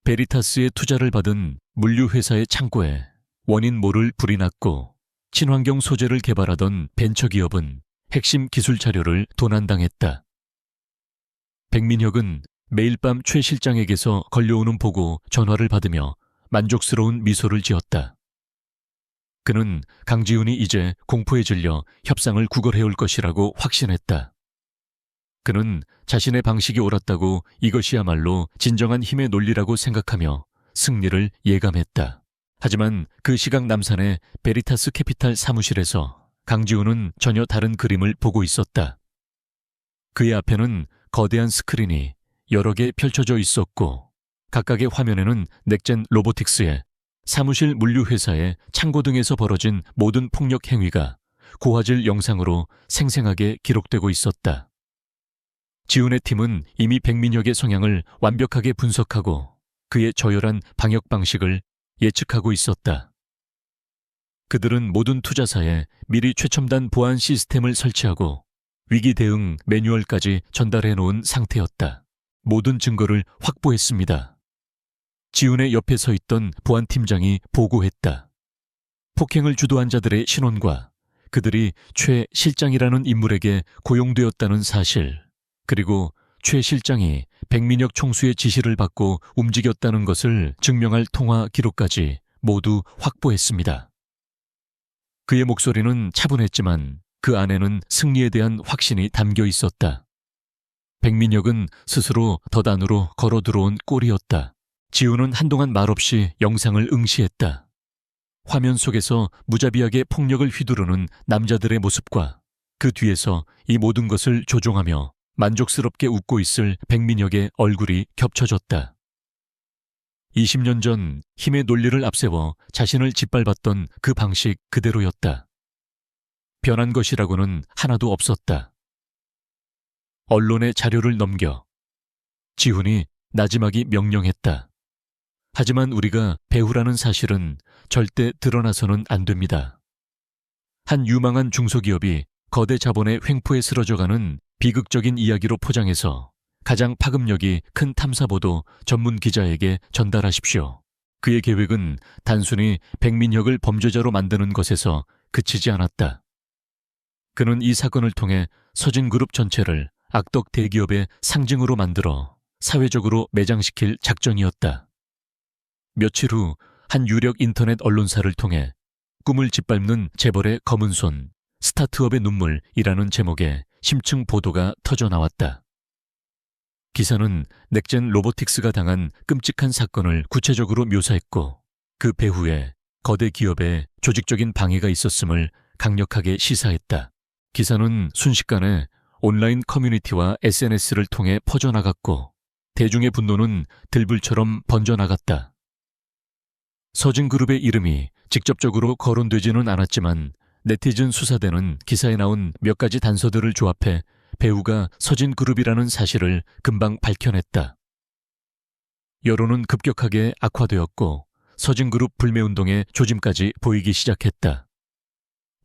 Speaker 1: 베리타스의 투자를 받은 물류회사의 창고에 원인 모를 불이 났고 친환경 소재를 개발하던 벤처기업은 핵심 기술 자료를 도난당했다. 백민혁은 매일 밤 최 실장에게서 걸려오는 보고 전화를 받으며 만족스러운 미소를 지었다. 그는 강지훈이 이제 공포에 질려 협상을 구걸해올 것이라고 확신했다. 그는 자신의 방식이 옳았다고 이것이야말로 진정한 힘의 논리라고 생각하며 승리를 예감했다. 하지만 그 시각 남산의 베리타스 캐피탈 사무실에서 강지훈은 전혀 다른 그림을 보고 있었다. 그의 앞에는 거대한 스크린이 여러 개 펼쳐져 있었고 각각의 화면에는 넥젠 로보틱스의 사무실 물류회사의 창고 등에서 벌어진 모든 폭력 행위가 고화질 영상으로 생생하게 기록되고 있었다. 지훈의 팀은 이미 백민혁의 성향을 완벽하게 분석하고 그의 저열한 방역 방식을 예측하고 있었다. 그들은 모든 투자사에 미리 최첨단 보안 시스템을 설치하고 위기 대응 매뉴얼까지 전달해 놓은 상태였다. 모든 증거를 확보했습니다. 지훈의 옆에 서 있던 보안팀장이 보고했다. 폭행을 주도한 자들의 신원과 그들이 최 실장이라는 인물에게 고용되었다는 사실, 그리고 최 실장이 백민혁 총수의 지시를 받고 움직였다는 것을 증명할 통화 기록까지 모두 확보했습니다. 그의 목소리는 차분했지만 그 안에는 승리에 대한 확신이 담겨 있었다. 백민혁은 스스로 덫 안으로 걸어 들어온 꼴이었다. 지훈은 한동안 말없이 영상을 응시했다. 화면 속에서 무자비하게 폭력을 휘두르는 남자들의 모습과 그 뒤에서 이 모든 것을 조종하며 만족스럽게 웃고 있을 백민혁의 얼굴이 겹쳐졌다. 20년 전 힘의 논리를 앞세워 자신을 짓밟았던 그 방식 그대로였다. 변한 것이라고는 하나도 없었다. 언론의 자료를 넘겨. 지훈이 나지막이 명령했다. 하지만 우리가 배후라는 사실은 절대 드러나서는 안 됩니다. 한 유망한 중소기업이 거대 자본의 횡포에 쓰러져가는 비극적인 이야기로 포장해서 가장 파급력이 큰 탐사보도 전문 기자에게 전달하십시오. 그의 계획은 단순히 백민혁을 범죄자로 만드는 것에서 그치지 않았다. 그는 이 사건을 통해 서진그룹 전체를 악덕 대기업의 상징으로 만들어 사회적으로 매장시킬 작전이었다. 며칠 후 한 유력 인터넷 언론사를 통해 꿈을 짓밟는 재벌의 검은 손, 스타트업의 눈물이라는 제목의 심층 보도가 터져나왔다. 기사는 넥젠 로보틱스가 당한 끔찍한 사건을 구체적으로 묘사했고 그 배후에 거대 기업의 조직적인 방해가 있었음을 강력하게 시사했다. 기사는 순식간에 온라인 커뮤니티와 SNS를 통해 퍼져나갔고 대중의 분노는 들불처럼 번져나갔다. 서진그룹의 이름이 직접적으로 거론되지는 않았지만 네티즌 수사대는 기사에 나온 몇 가지 단서들을 조합해 배우가 서진그룹이라는 사실을 금방 밝혀냈다. 여론은 급격하게 악화되었고 서진그룹 불매운동의 조짐까지 보이기 시작했다.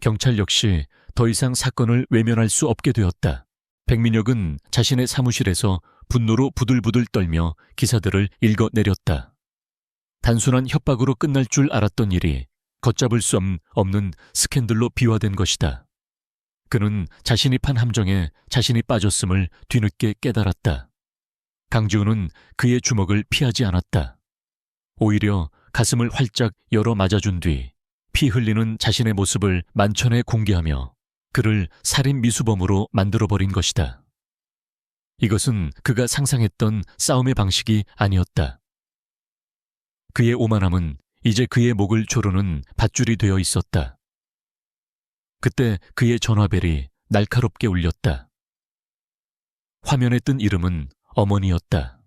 Speaker 1: 경찰 역시 더 이상 사건을 외면할 수 없게 되었다. 백민혁은 자신의 사무실에서 분노로 부들부들 떨며 기사들을 읽어내렸다. 단순한 협박으로 끝날 줄 알았던 일이 걷잡을 수 없는 스캔들로 비화된 것이다. 그는 자신이 판 함정에 자신이 빠졌음을 뒤늦게 깨달았다. 강지훈은 그의 주먹을 피하지 않았다. 오히려 가슴을 활짝 열어 맞아준 뒤 피 흘리는 자신의 모습을 만천에 공개하며 그를 살인 미수범으로 만들어버린 것이다. 이것은 그가 상상했던 싸움의 방식이 아니었다. 그의 오만함은 이제 그의 목을 조르는 밧줄이 되어 있었다. 그때 그의 전화벨이 날카롭게 울렸다. 화면에 뜬 이름은 어머니였다.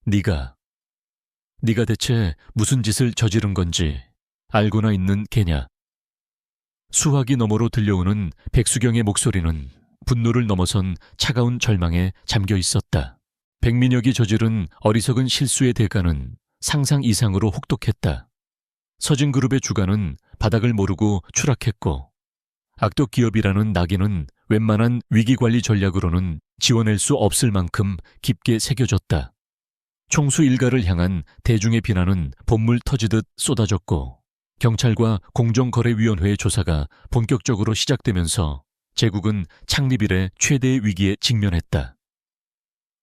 Speaker 1: 네가 대체 무슨 짓을 저지른 건지 알고나 있는 개냐. 수화기 너머로 들려오는 백수경의 목소리는 분노를 넘어선 차가운 절망에 잠겨 있었다. 백민혁이 저지른 어리석은 실수의 대가는 상상 이상으로 혹독했다. 서진그룹의 주가는 바닥을 모르고 추락했고 악덕 기업이라는 낙인은 웬만한 위기관리 전략으로는 지워낼 수 없을 만큼 깊게 새겨졌다. 총수 일가를 향한 대중의 비난은 봇물 터지듯 쏟아졌고 경찰과 공정거래위원회의 조사가 본격적으로 시작되면서 제국은 창립 이래 최대의 위기에 직면했다.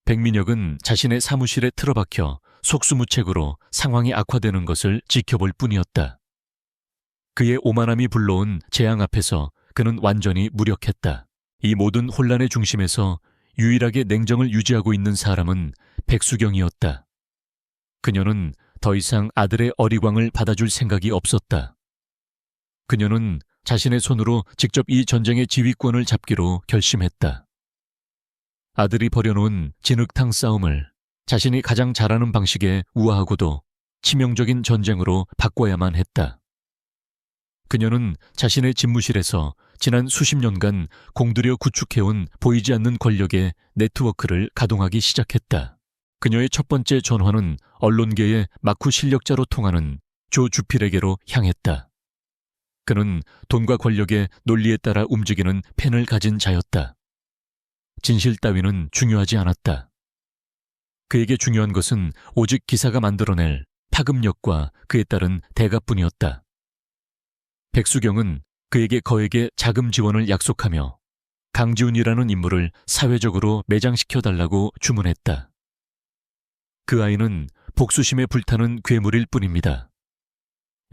Speaker 1: 백민혁은 자신의 사무실에 틀어박혀 속수무책으로 상황이 악화되는 것을 지켜볼 뿐이었다. 그의 오만함이 불러온 재앙 앞에서 그는 완전히 무력했다. 이 모든 혼란의 중심에서 유일하게 냉정을 유지하고 있는 사람은 백수경이었다. 그녀는 더 이상 아들의 어리광을 받아줄 생각이 없었다. 그녀는 자신의 손으로 직접 이 전쟁의 지휘권을 잡기로 결심했다. 아들이 벌여놓은 진흙탕 싸움을 자신이 가장 잘하는 방식의 우아하고도 치명적인 전쟁으로 바꿔야만 했다. 그녀는 자신의 집무실에서 지난 수십 년간 공들여 구축해온 보이지 않는 권력의 네트워크를 가동하기 시작했다. 그녀의 첫 번째 전화는 언론계의 막후 실력자로 통하는 조 주필에게로 향했다. 그는 돈과 권력의 논리에 따라 움직이는 펜을 가진 자였다. 진실 따위는 중요하지 않았다. 그에게 중요한 것은 오직 기사가 만들어낼 파급력과 그에 따른 대가뿐이었다. 백수경은 그에게 거액의 자금 지원을 약속하며 강지훈이라는 인물을 사회적으로 매장시켜달라고 주문했다. 그 아이는 복수심에 불타는 괴물일 뿐입니다.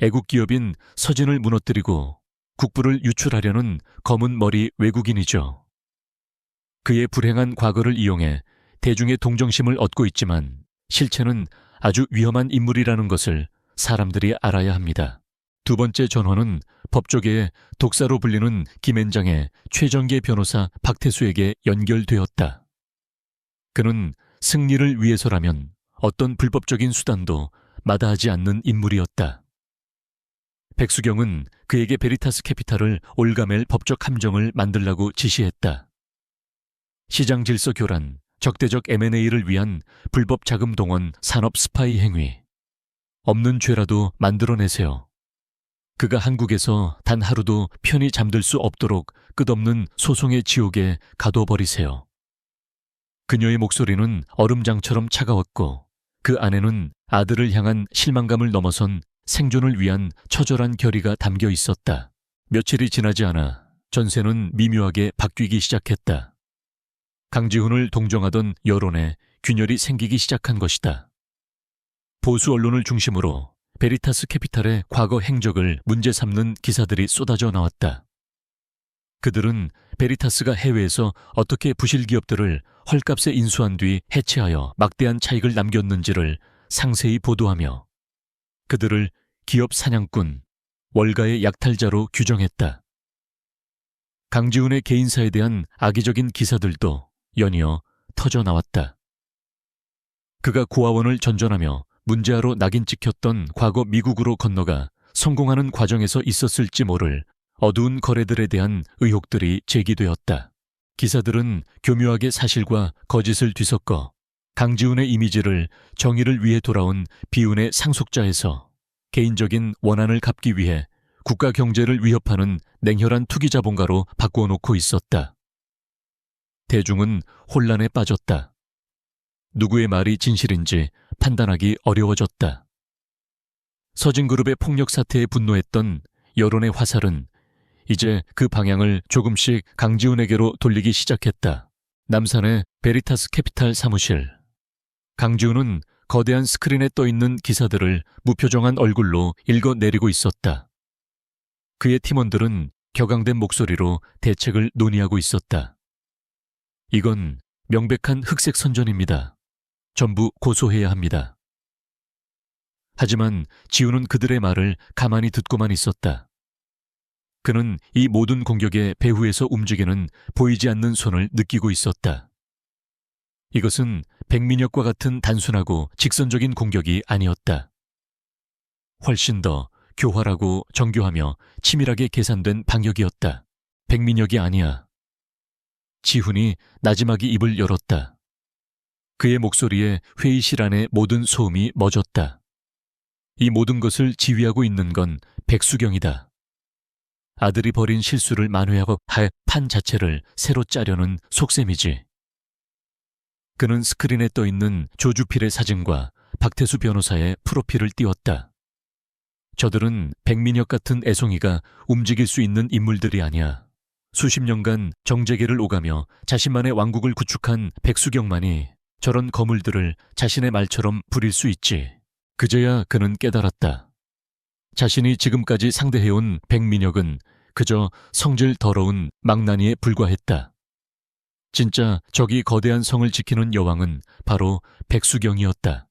Speaker 1: 애국기업인 서진을 무너뜨리고 국부를 유출하려는 검은 머리 외국인이죠. 그의 불행한 과거를 이용해 대중의 동정심을 얻고 있지만 실체는 아주 위험한 인물이라는 것을 사람들이 알아야 합니다. 두 번째 전화는 법조계의 독사로 불리는 김앤장의 최정계 변호사 박태수에게 연결되었다. 그는 승리를 위해서라면 어떤 불법적인 수단도 마다하지 않는 인물이었다. 백수경은 그에게 베리타스 캐피탈을 올가맬 법적 함정을 만들라고 지시했다. 시장 질서 교란, 적대적 M&A를 위한 불법 자금 동원 산업 스파이 행위. 없는 죄라도 만들어내세요. 그가 한국에서 단 하루도 편히 잠들 수 없도록 끝없는 소송의 지옥에 가둬버리세요. 그녀의 목소리는 얼음장처럼 차가웠고 그 안에는 아들을 향한 실망감을 넘어선 생존을 위한 처절한 결의가 담겨 있었다. 며칠이 지나지 않아 전세는 미묘하게 바뀌기 시작했다. 강지훈을 동정하던 여론에 균열이 생기기 시작한 것이다. 보수 언론을 중심으로 베리타스 캐피탈의 과거 행적을 문제 삼는 기사들이 쏟아져 나왔다. 그들은 베리타스가 해외에서 어떻게 부실 기업들을 헐값에 인수한 뒤 해체하여 막대한 차익을 남겼는지를 상세히 보도하며 그들을 기업 사냥꾼, 월가의 약탈자로 규정했다. 강지훈의 개인사에 대한 악의적인 기사들도 연이어 터져 나왔다. 그가 고아원을 전전하며 문제아로 낙인 찍혔던 과거 미국으로 건너가 성공하는 과정에서 있었을지 모를 어두운 거래들에 대한 의혹들이 제기되었다. 기사들은 교묘하게 사실과 거짓을 뒤섞어 강지훈의 이미지를 정의를 위해 돌아온 비운의 상속자에서 개인적인 원한을 갚기 위해 국가 경제를 위협하는 냉혈한 투기 자본가로 바꾸어놓고 있었다. 대중은 혼란에 빠졌다. 누구의 말이 진실인지 판단하기 어려워졌다. 서진그룹의 폭력 사태에 분노했던 여론의 화살은 이제 그 방향을 조금씩 강지훈에게로 돌리기 시작했다. 남산의 베리타스 캐피탈 사무실. 강지훈은 거대한 스크린에 떠있는 기사들을 무표정한 얼굴로 읽어내리고 있었다. 그의 팀원들은 격앙된 목소리로 대책을 논의하고 있었다. 이건 명백한 흑색 선전입니다. 전부 고소해야 합니다. 하지만 지훈은 그들의 말을 가만히 듣고만 있었다. 그는 이 모든 공격의 배후에서 움직이는 보이지 않는 손을 느끼고 있었다. 이것은 백민혁과 같은 단순하고 직선적인 공격이 아니었다. 훨씬 더 교활하고 정교하며 치밀하게 계산된 방역이었다. 백민혁이 아니야. 지훈이 나지막이 입을 열었다. 그의 목소리에 회의실 안의 모든 소음이 멎었다. 이 모든 것을 지휘하고 있는 건 백수경이다. 아들이 벌인 실수를 만회하고 판 자체를 새로 짜려는 속셈이지. 그는 스크린에 떠있는 조주필의 사진과 박태수 변호사의 프로필을 띄웠다. 저들은 백민혁 같은 애송이가 움직일 수 있는 인물들이 아니야. 수십 년간 정재계를 오가며 자신만의 왕국을 구축한 백수경만이 저런 거물들을 자신의 말처럼 부릴 수 있지. 그제야 그는 깨달았다. 자신이 지금까지 상대해온 백민혁은 그저 성질 더러운 망나니에 불과했다. 진짜 저기 거대한 성을 지키는 여왕은 바로 백수경이었다.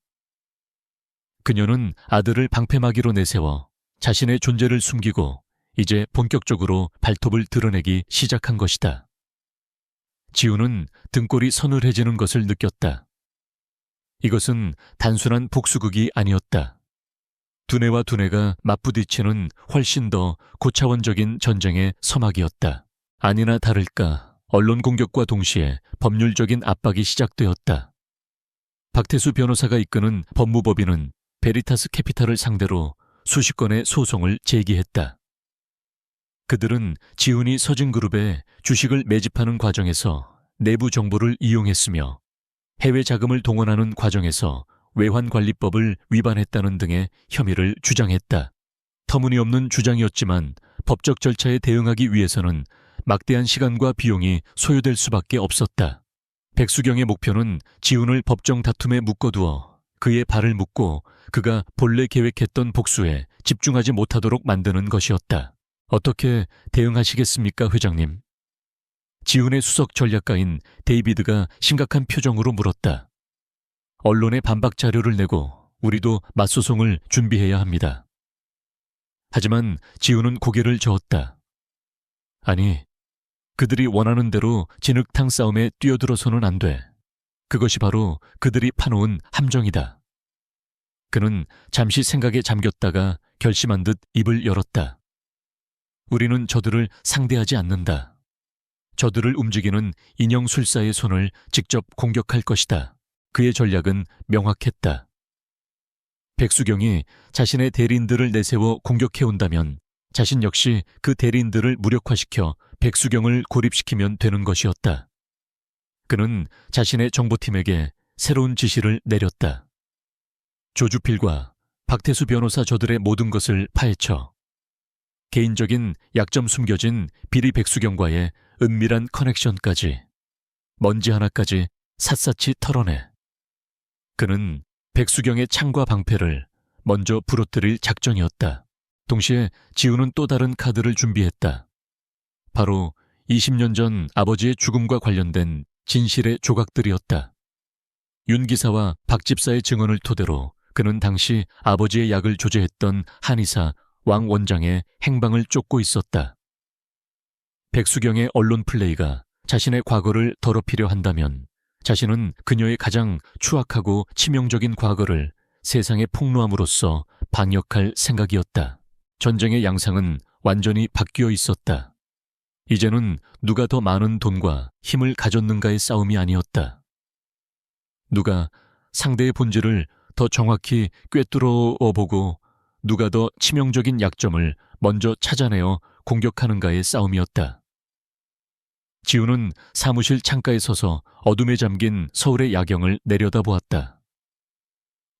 Speaker 1: 그녀는 아들을 방패막이로 내세워 자신의 존재를 숨기고 이제 본격적으로 발톱을 드러내기 시작한 것이다. 지훈은 등골이 서늘해지는 것을 느꼈다. 이것은 단순한 복수극이 아니었다. 두뇌와 두뇌가 맞부딪히는 훨씬 더 고차원적인 전쟁의 서막이었다. 아니나 다를까 언론 공격과 동시에 법률적인 압박이 시작되었다. 박태수 변호사가 이끄는 법무법인은 베리타스 캐피탈을 상대로 수십 건의 소송을 제기했다. 그들은 지훈이 서진그룹에 주식을 매집하는 과정에서 내부 정보를 이용했으며 해외 자금을 동원하는 과정에서 외환관리법을 위반했다는 등의 혐의를 주장했다. 터무니없는 주장이었지만 법적 절차에 대응하기 위해서는 막대한 시간과 비용이 소요될 수밖에 없었다. 백수경의 목표는 지훈을 법정 다툼에 묶어두어 그의 발을 묶고 그가 본래 계획했던 복수에 집중하지 못하도록 만드는 것이었다. 어떻게 대응하시겠습니까, 회장님? 지훈의 수석 전략가인 데이비드가 심각한 표정으로 물었다. 언론에 반박 자료를 내고 우리도 맞소송을 준비해야 합니다. 하지만 지훈은 고개를 저었다. 아니, 그들이 원하는 대로 진흙탕 싸움에 뛰어들어서는 안 돼. 그것이 바로 그들이 파놓은 함정이다. 그는 잠시 생각에 잠겼다가 결심한 듯 입을 열었다. 우리는 저들을 상대하지 않는다. 저들을 움직이는 인형술사의 손을 직접 공격할 것이다. 그의 전략은 명확했다. 백수경이 자신의 대리인들을 내세워 공격해온다면 자신 역시 그 대리인들을 무력화시켜 백수경을 고립시키면 되는 것이었다. 그는 자신의 정보팀에게 새로운 지시를 내렸다. 조주필과 박태수 변호사 저들의 모든 것을 파헤쳐 개인적인 약점 숨겨진 비리 백수경과의 은밀한 커넥션까지 먼지 하나까지 샅샅이 털어내. 그는 백수경의 창과 방패를 먼저 부러뜨릴 작정이었다. 동시에 지훈은 또 다른 카드를 준비했다. 바로 20년 전 아버지의 죽음과 관련된 진실의 조각들이었다. 윤 기사와 박 집사의 증언을 토대로 그는 당시 아버지의 약을 조제했던 한의사 왕 원장의 행방을 쫓고 있었다. 백수경의 언론 플레이가 자신의 과거를 더럽히려 한다면 자신은 그녀의 가장 추악하고 치명적인 과거를 세상에 폭로함으로써 방역할 생각이었다. 전쟁의 양상은 완전히 바뀌어 있었다. 이제는 누가 더 많은 돈과 힘을 가졌는가의 싸움이 아니었다. 누가 상대의 본질을 더 정확히 꿰뚫어 보고 누가 더 치명적인 약점을 먼저 찾아내어 공격하는가의 싸움이었다. 지우는 사무실 창가에 서서 어둠에 잠긴 서울의 야경을 내려다보았다.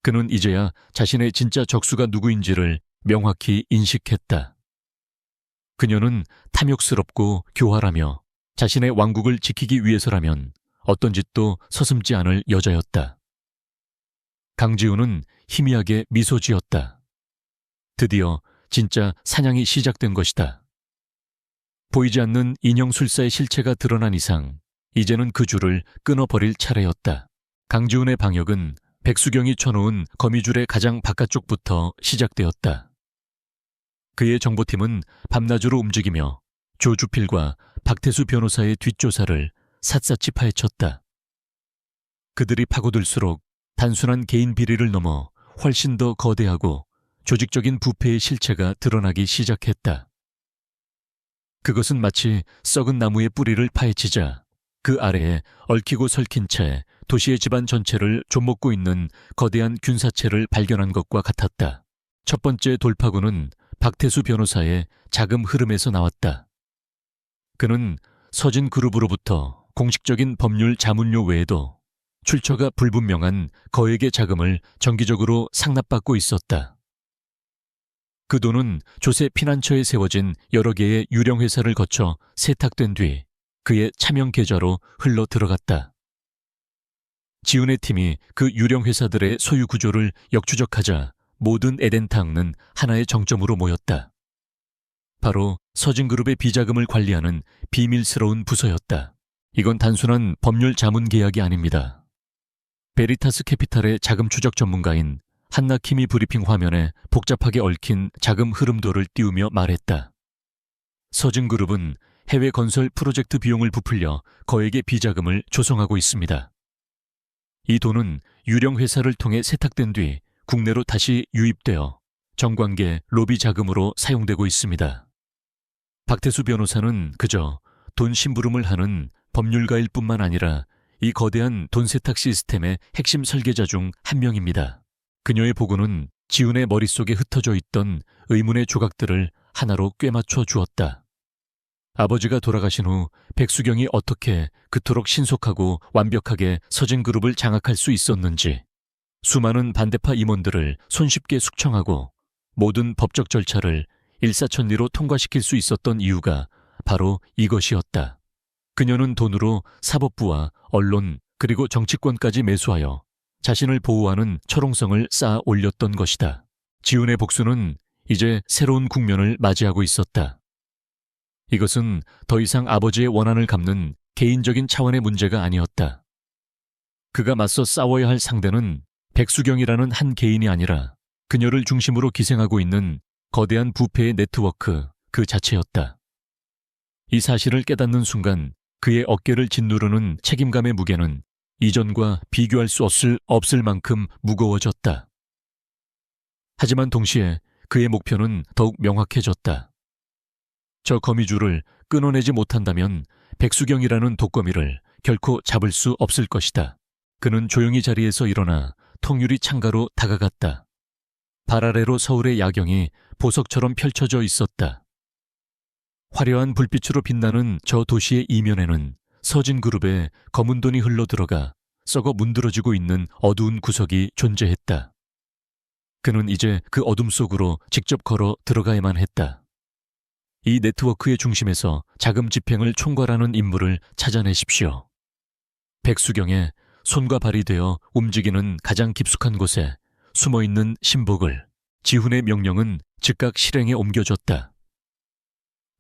Speaker 1: 그는 이제야 자신의 진짜 적수가 누구인지를 명확히 인식했다. 그녀는 탐욕스럽고 교활하며 자신의 왕국을 지키기 위해서라면 어떤 짓도 서슴지 않을 여자였다. 강지우는 희미하게 미소 지었다. 드디어 진짜 사냥이 시작된 것이다. 보이지 않는 인형술사의 실체가 드러난 이상 이제는 그 줄을 끊어버릴 차례였다. 강지훈의 방역은 백수경이 쳐놓은 거미줄의 가장 바깥쪽부터 시작되었다. 그의 정보팀은 밤낮으로 움직이며 조주필과 박태수 변호사의 뒷조사를 샅샅이 파헤쳤다. 그들이 파고들수록 단순한 개인 비리를 넘어 훨씬 더 거대하고 조직적인 부패의 실체가 드러나기 시작했다. 그것은 마치 썩은 나무의 뿌리를 파헤치자 그 아래에 얽히고 설킨 채 도시의 집안 전체를 좀먹고 있는 거대한 균사체를 발견한 것과 같았다. 첫 번째 돌파구는 박태수 변호사의 자금 흐름에서 나왔다. 그는 서진 그룹으로부터 공식적인 법률 자문료 외에도 출처가 불분명한 거액의 자금을 정기적으로 상납받고 있었다. 그 돈은 조세 피난처에 세워진 여러 개의 유령 회사를 거쳐 세탁된 뒤 그의 차명 계좌로 흘러 들어갔다. 지훈의 팀이 그 유령 회사들의 소유 구조를 역추적하자 모든 에덴탕은 하나의 정점으로 모였다. 바로 서진그룹의 비자금을 관리하는 비밀스러운 부서였다. 이건 단순한 법률 자문 계약이 아닙니다. 베리타스 캐피탈의 자금 추적 전문가인 한나킴이 브리핑 화면에 복잡하게 얽힌 자금 흐름도를 띄우며 말했다. 서진그룹은 해외 건설 프로젝트 비용을 부풀려 거액의 비자금을 조성하고 있습니다. 이 돈은 유령 회사를 통해 세탁된 뒤 국내로 다시 유입되어 정관계 로비 자금으로 사용되고 있습니다. 박태수 변호사는 그저 돈 심부름을 하는 법률가일 뿐만 아니라 이 거대한 돈 세탁 시스템의 핵심 설계자 중 한 명입니다. 그녀의 보고는 지훈의 머릿속에 흩어져 있던 의문의 조각들을 하나로 꿰맞춰 주었다. 아버지가 돌아가신 후 백수경이 어떻게 그토록 신속하고 완벽하게 서진그룹을 장악할 수 있었는지, 수많은 반대파 임원들을 손쉽게 숙청하고 모든 법적 절차를 일사천리로 통과시킬 수 있었던 이유가 바로 이것이었다. 그녀는 돈으로 사법부와 언론 그리고 정치권까지 매수하여 자신을 보호하는 철옹성을 쌓아 올렸던 것이다. 지훈의 복수는 이제 새로운 국면을 맞이하고 있었다. 이것은 더 이상 아버지의 원한을 갚는 개인적인 차원의 문제가 아니었다. 그가 맞서 싸워야 할 상대는 백수경이라는 한 개인이 아니라 그녀를 중심으로 기생하고 있는 거대한 부패의 네트워크 그 자체였다. 이 사실을 깨닫는 순간 그의 어깨를 짓누르는 책임감의 무게는 이전과 비교할 수 없을 만큼 무거워졌다. 하지만 동시에 그의 목표는 더욱 명확해졌다. 저 거미줄을 끊어내지 못한다면 백수경이라는 독거미를 결코 잡을 수 없을 것이다. 그는 조용히 자리에서 일어나 통유리 창가로 다가갔다. 발 아래로 서울의 야경이 보석처럼 펼쳐져 있었다. 화려한 불빛으로 빛나는 저 도시의 이면에는 서진그룹의 검은 돈이 흘러들어가 썩어 문드러지고 있는 어두운 구석이 존재했다. 그는 이제 그 어둠 속으로 직접 걸어 들어가야만 했다. 이 네트워크의 중심에서 자금 집행을 총괄하는 인물을 찾아내십시오. 백수경의 손과 발이 되어 움직이는 가장 깊숙한 곳에 숨어있는 신복을 지훈의 명령은 즉각 실행에 옮겨졌다.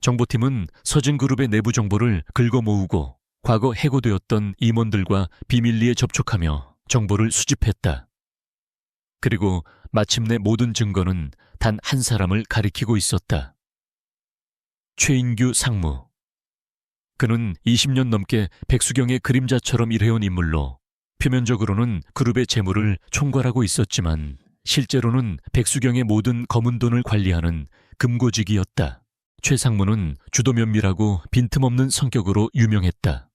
Speaker 1: 정보팀은 서진그룹의 내부 정보를 긁어모으고 과거 해고되었던 임원들과 비밀리에 접촉하며 정보를 수집했다. 그리고 마침내 모든 증거는 단 한 사람을 가리키고 있었다. 최인규 상무. 그는 20년 넘게 백수경의 그림자처럼 일해온 인물로 표면적으로는 그룹의 재물을 총괄하고 있었지만 실제로는 백수경의 모든 검은 돈을 관리하는 금고직이었다. 최 상무는 주도 면밀하고 빈틈없는 성격으로 유명했다.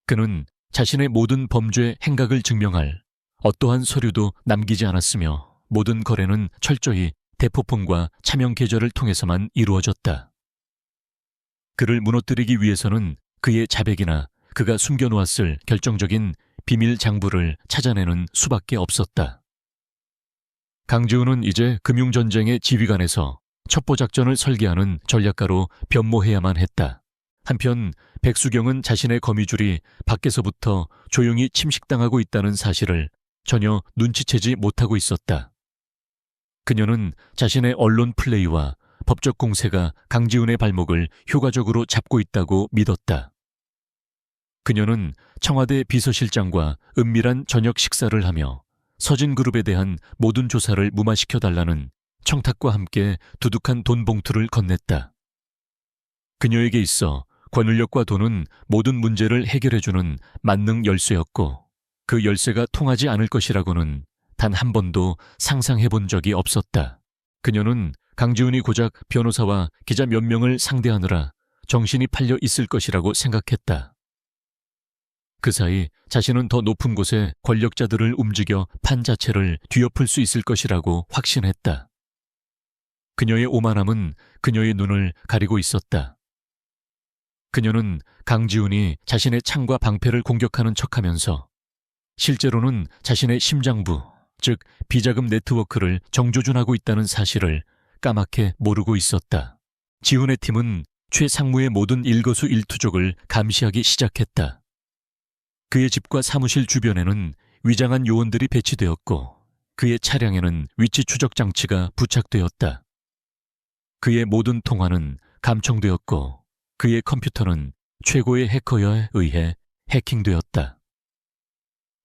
Speaker 1: 그는 자신의 모든 범죄 행각을 증명할 어떠한 서류도 남기지 않았으며 모든 거래는 철저히 대포폰과 차명 계좌를 통해서만 이루어졌다. 그를 무너뜨리기 위해서는 그의 자백이나 그가 숨겨놓았을 결정적인 비밀 장부를 찾아내는 수밖에 없었다. 강지훈은 이제 금융전쟁의 지휘관에서 첩보작전을 설계하는 전략가로 변모해야만 했다. 한편 백수경은 자신의 거미줄이 밖에서부터 조용히 침식당하고 있다는 사실을 전혀 눈치채지 못하고 있었다. 그녀는 자신의 언론 플레이와 법적 공세가 강지훈의 발목을 효과적으로 잡고 있다고 믿었다. 그녀는 청와대 비서실장과 은밀한 저녁 식사를 하며 서진그룹에 대한 모든 조사를 무마시켜달라는 청탁과 함께 두둑한 돈 봉투를 건넸다. 그녀에게 있어 권력과 돈은 모든 문제를 해결해주는 만능 열쇠였고 그 열쇠가 통하지 않을 것이라고는 단 한 번도 상상해본 적이 없었다. 그녀는 강지훈이 고작 변호사와 기자 몇 명을 상대하느라 정신이 팔려 있을 것이라고 생각했다. 그 사이 자신은 더 높은 곳에 권력자들을 움직여 판 자체를 뒤엎을 수 있을 것이라고 확신했다. 그녀의 오만함은 그녀의 눈을 가리고 있었다. 그녀는 강지훈이 자신의 창과 방패를 공격하는 척하면서 실제로는 자신의 심장부, 즉 비자금 네트워크를 정조준하고 있다는 사실을 까맣게 모르고 있었다. 지훈의 팀은 최 상무의 모든 일거수일투족을 감시하기 시작했다. 그의 집과 사무실 주변에는 위장한 요원들이 배치되었고 그의 차량에는 위치 추적 장치가 부착되었다. 그의 모든 통화는 감청되었고 그의 컴퓨터는 최고의 해커에 의해 해킹되었다.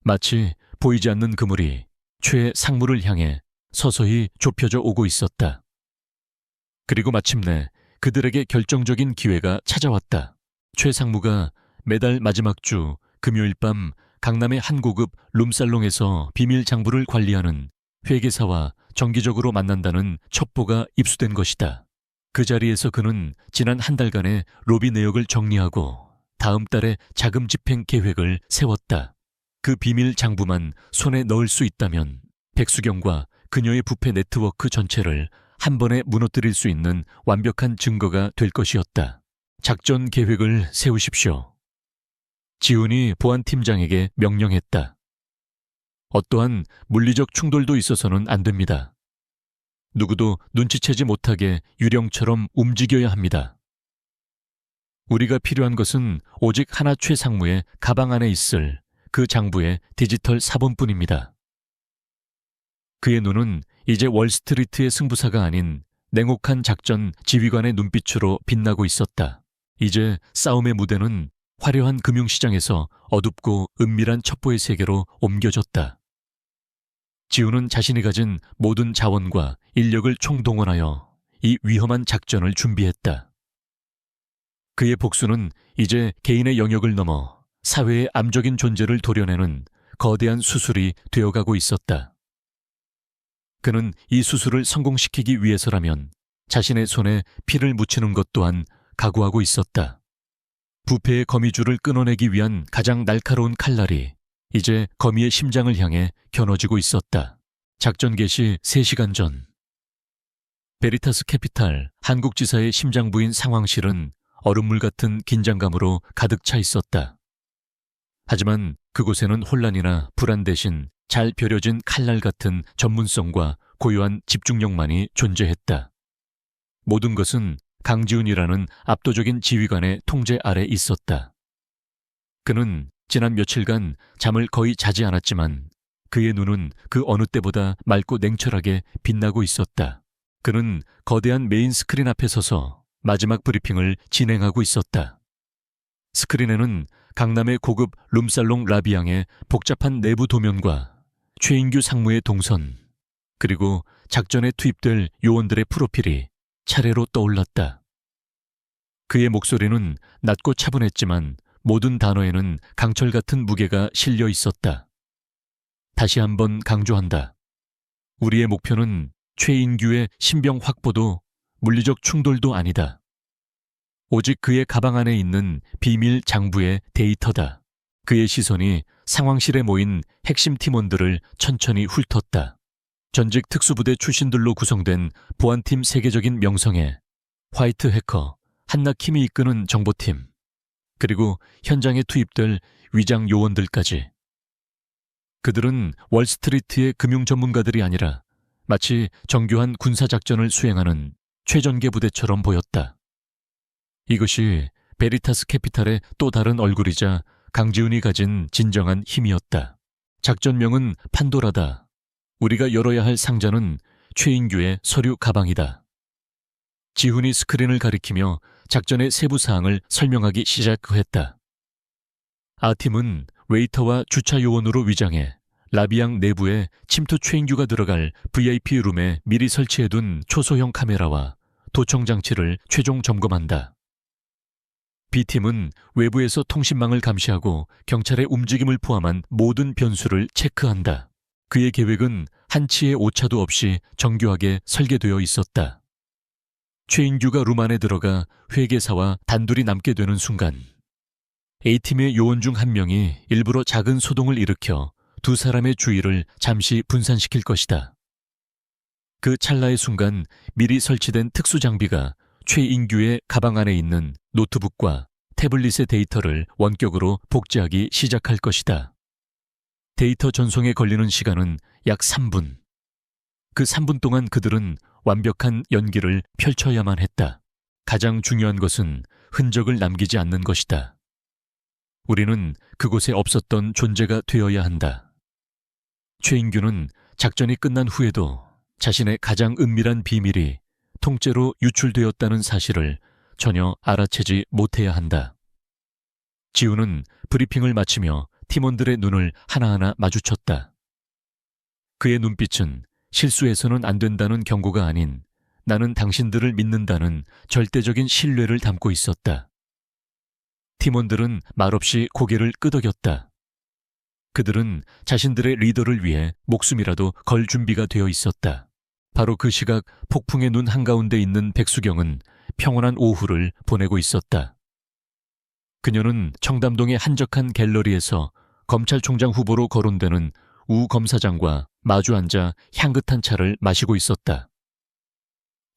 Speaker 1: 마치 보이지 않는 그물이 최 상무를 향해 서서히 좁혀져 오고 있었다. 그리고 마침내 그들에게 결정적인 기회가 찾아왔다. 최 상무가 매달 마지막 주 금요일 밤 강남의 한 고급 룸살롱에서 비밀 장부를 관리하는 회계사와 정기적으로 만난다는 첩보가 입수된 것이다. 그 자리에서 그는 지난 한 달간의 로비 내역을 정리하고 다음 달에 자금 집행 계획을 세웠다. 그 비밀 장부만 손에 넣을 수 있다면 백수경과 그녀의 부패 네트워크 전체를 한 번에 무너뜨릴 수 있는 완벽한 증거가 될 것이었다. 작전 계획을 세우십시오. 지훈이 보안팀장에게 명령했다. 어떠한 물리적 충돌도 있어서는 안 됩니다. 누구도 눈치채지 못하게 유령처럼 움직여야 합니다. 우리가 필요한 것은 오직 하나 최 상무의 가방 안에 있을 그 장부의 디지털 사본뿐입니다. 그의 눈은 이제 월스트리트의 승부사가 아닌 냉혹한 작전 지휘관의 눈빛으로 빛나고 있었다. 이제 싸움의 무대는 화려한 금융시장에서 어둡고 은밀한 첩보의 세계로 옮겨졌다. 지훈은 자신이 가진 모든 자원과 인력을 총동원하여 이 위험한 작전을 준비했다. 그의 복수는 이제 개인의 영역을 넘어 사회의 암적인 존재를 도려내는 거대한 수술이 되어가고 있었다. 그는 이 수술을 성공시키기 위해서라면 자신의 손에 피를 묻히는 것 또한 각오하고 있었다. 부패의 거미줄을 끊어내기 위한 가장 날카로운 칼날이 이제 거미의 심장을 향해 겨눠지고 있었다. 작전 개시 3시간 전 베리타스 캐피탈 한국지사의 심장부인 상황실은 얼음물 같은 긴장감으로 가득 차 있었다. 하지만 그곳에는 혼란이나 불안 대신 잘 벼려진 칼날 같은 전문성과 고요한 집중력만이 존재했다. 모든 것은 강지훈이라는 압도적인 지휘관의 통제 아래 있었다. 그는 지난 며칠간 잠을 거의 자지 않았지만 그의 눈은 그 어느 때보다 맑고 냉철하게 빛나고 있었다. 그는 거대한 메인 스크린 앞에 서서 마지막 브리핑을 진행하고 있었다. 스크린에는 강남의 고급 룸살롱 라비앙의 복잡한 내부 도면과 최인규 상무의 동선, 그리고 작전에 투입될 요원들의 프로필이 차례로 떠올랐다. 그의 목소리는 낮고 차분했지만 모든 단어에는 강철 같은 무게가 실려 있었다. 다시 한번 강조한다. 우리의 목표는 최인규의 신병 확보도 물리적 충돌도 아니다. 오직 그의 가방 안에 있는 비밀 장부의 데이터다. 그의 시선이 상황실에 모인 핵심 팀원들을 천천히 훑었다. 전직 특수부대 출신들로 구성된 보안팀 세계적인 명성에 화이트 해커 한나 킴이 이끄는 정보팀, 그리고 현장에 투입될 위장 요원들까지. 그들은 월스트리트의 금융 전문가들이 아니라 마치 정교한 군사작전을 수행하는 최전개 부대처럼 보였다. 이것이 베리타스 캐피탈의 또 다른 얼굴이자 강지훈이 가진 진정한 힘이었다. 작전명은 판도라다. 우리가 열어야 할 상자는 최인규의 서류 가방이다. 지훈이 스크린을 가리키며 작전의 세부 사항을 설명하기 시작했다. 아팀은 웨이터와 주차 요원으로 위장해 라비앙 내부에 침투 최인규가 들어갈 VIP 룸에 미리 설치해둔 초소형 카메라와 도청 장치를 최종 점검한다. B팀은 외부에서 통신망을 감시하고 경찰의 움직임을 포함한 모든 변수를 체크한다. 그의 계획은 한치의 오차도 없이 정교하게 설계되어 있었다. 최인규가 룸 안에 들어가 회계사와 단둘이 남게 되는 순간 A팀의 요원 중 한 명이 일부러 작은 소동을 일으켜 두 사람의 주의를 잠시 분산시킬 것이다. 그 찰나의 순간 미리 설치된 특수장비가 최인규의 가방 안에 있는 노트북과 태블릿의 데이터를 원격으로 복제하기 시작할 것이다. 데이터 전송에 걸리는 시간은 약 3분. 그 3분 동안 그들은 완벽한 연기를 펼쳐야만 했다. 가장 중요한 것은 흔적을 남기지 않는 것이다. 우리는 그곳에 없었던 존재가 되어야 한다. 최인규는 작전이 끝난 후에도 자신의 가장 은밀한 비밀이 통째로 유출되었다는 사실을 전혀 알아채지 못해야 한다. 지훈은 브리핑을 마치며 팀원들의 눈을 하나하나 마주쳤다. 그의 눈빛은 실수해서는 안 된다는 경고가 아닌 나는 당신들을 믿는다는 절대적인 신뢰를 담고 있었다. 팀원들은 말없이 고개를 끄덕였다. 그들은 자신들의 리더를 위해 목숨이라도 걸 준비가 되어 있었다. 바로 그 시각 폭풍의 눈 한가운데 있는 백수경은 평온한 오후를 보내고 있었다. 그녀는 청담동의 한적한 갤러리에서 검찰총장 후보로 거론되는 우 검사장과 마주 앉아 향긋한 차를 마시고 있었다.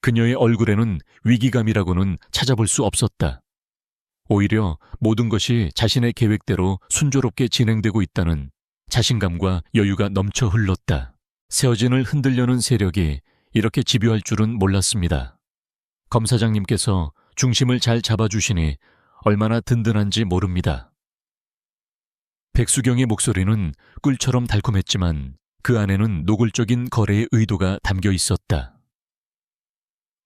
Speaker 1: 그녀의 얼굴에는 위기감이라고는 찾아볼 수 없었다. 오히려 모든 것이 자신의 계획대로 순조롭게 진행되고 있다는 자신감과 여유가 넘쳐 흘렀다. 세어진을 흔들려는 세력이 이렇게 집요할 줄은 몰랐습니다. 검사장님께서 중심을 잘 잡아주시니 얼마나 든든한지 모릅니다. 백수경의 목소리는 꿀처럼 달콤했지만 그 안에는 노골적인 거래의 의도가 담겨 있었다.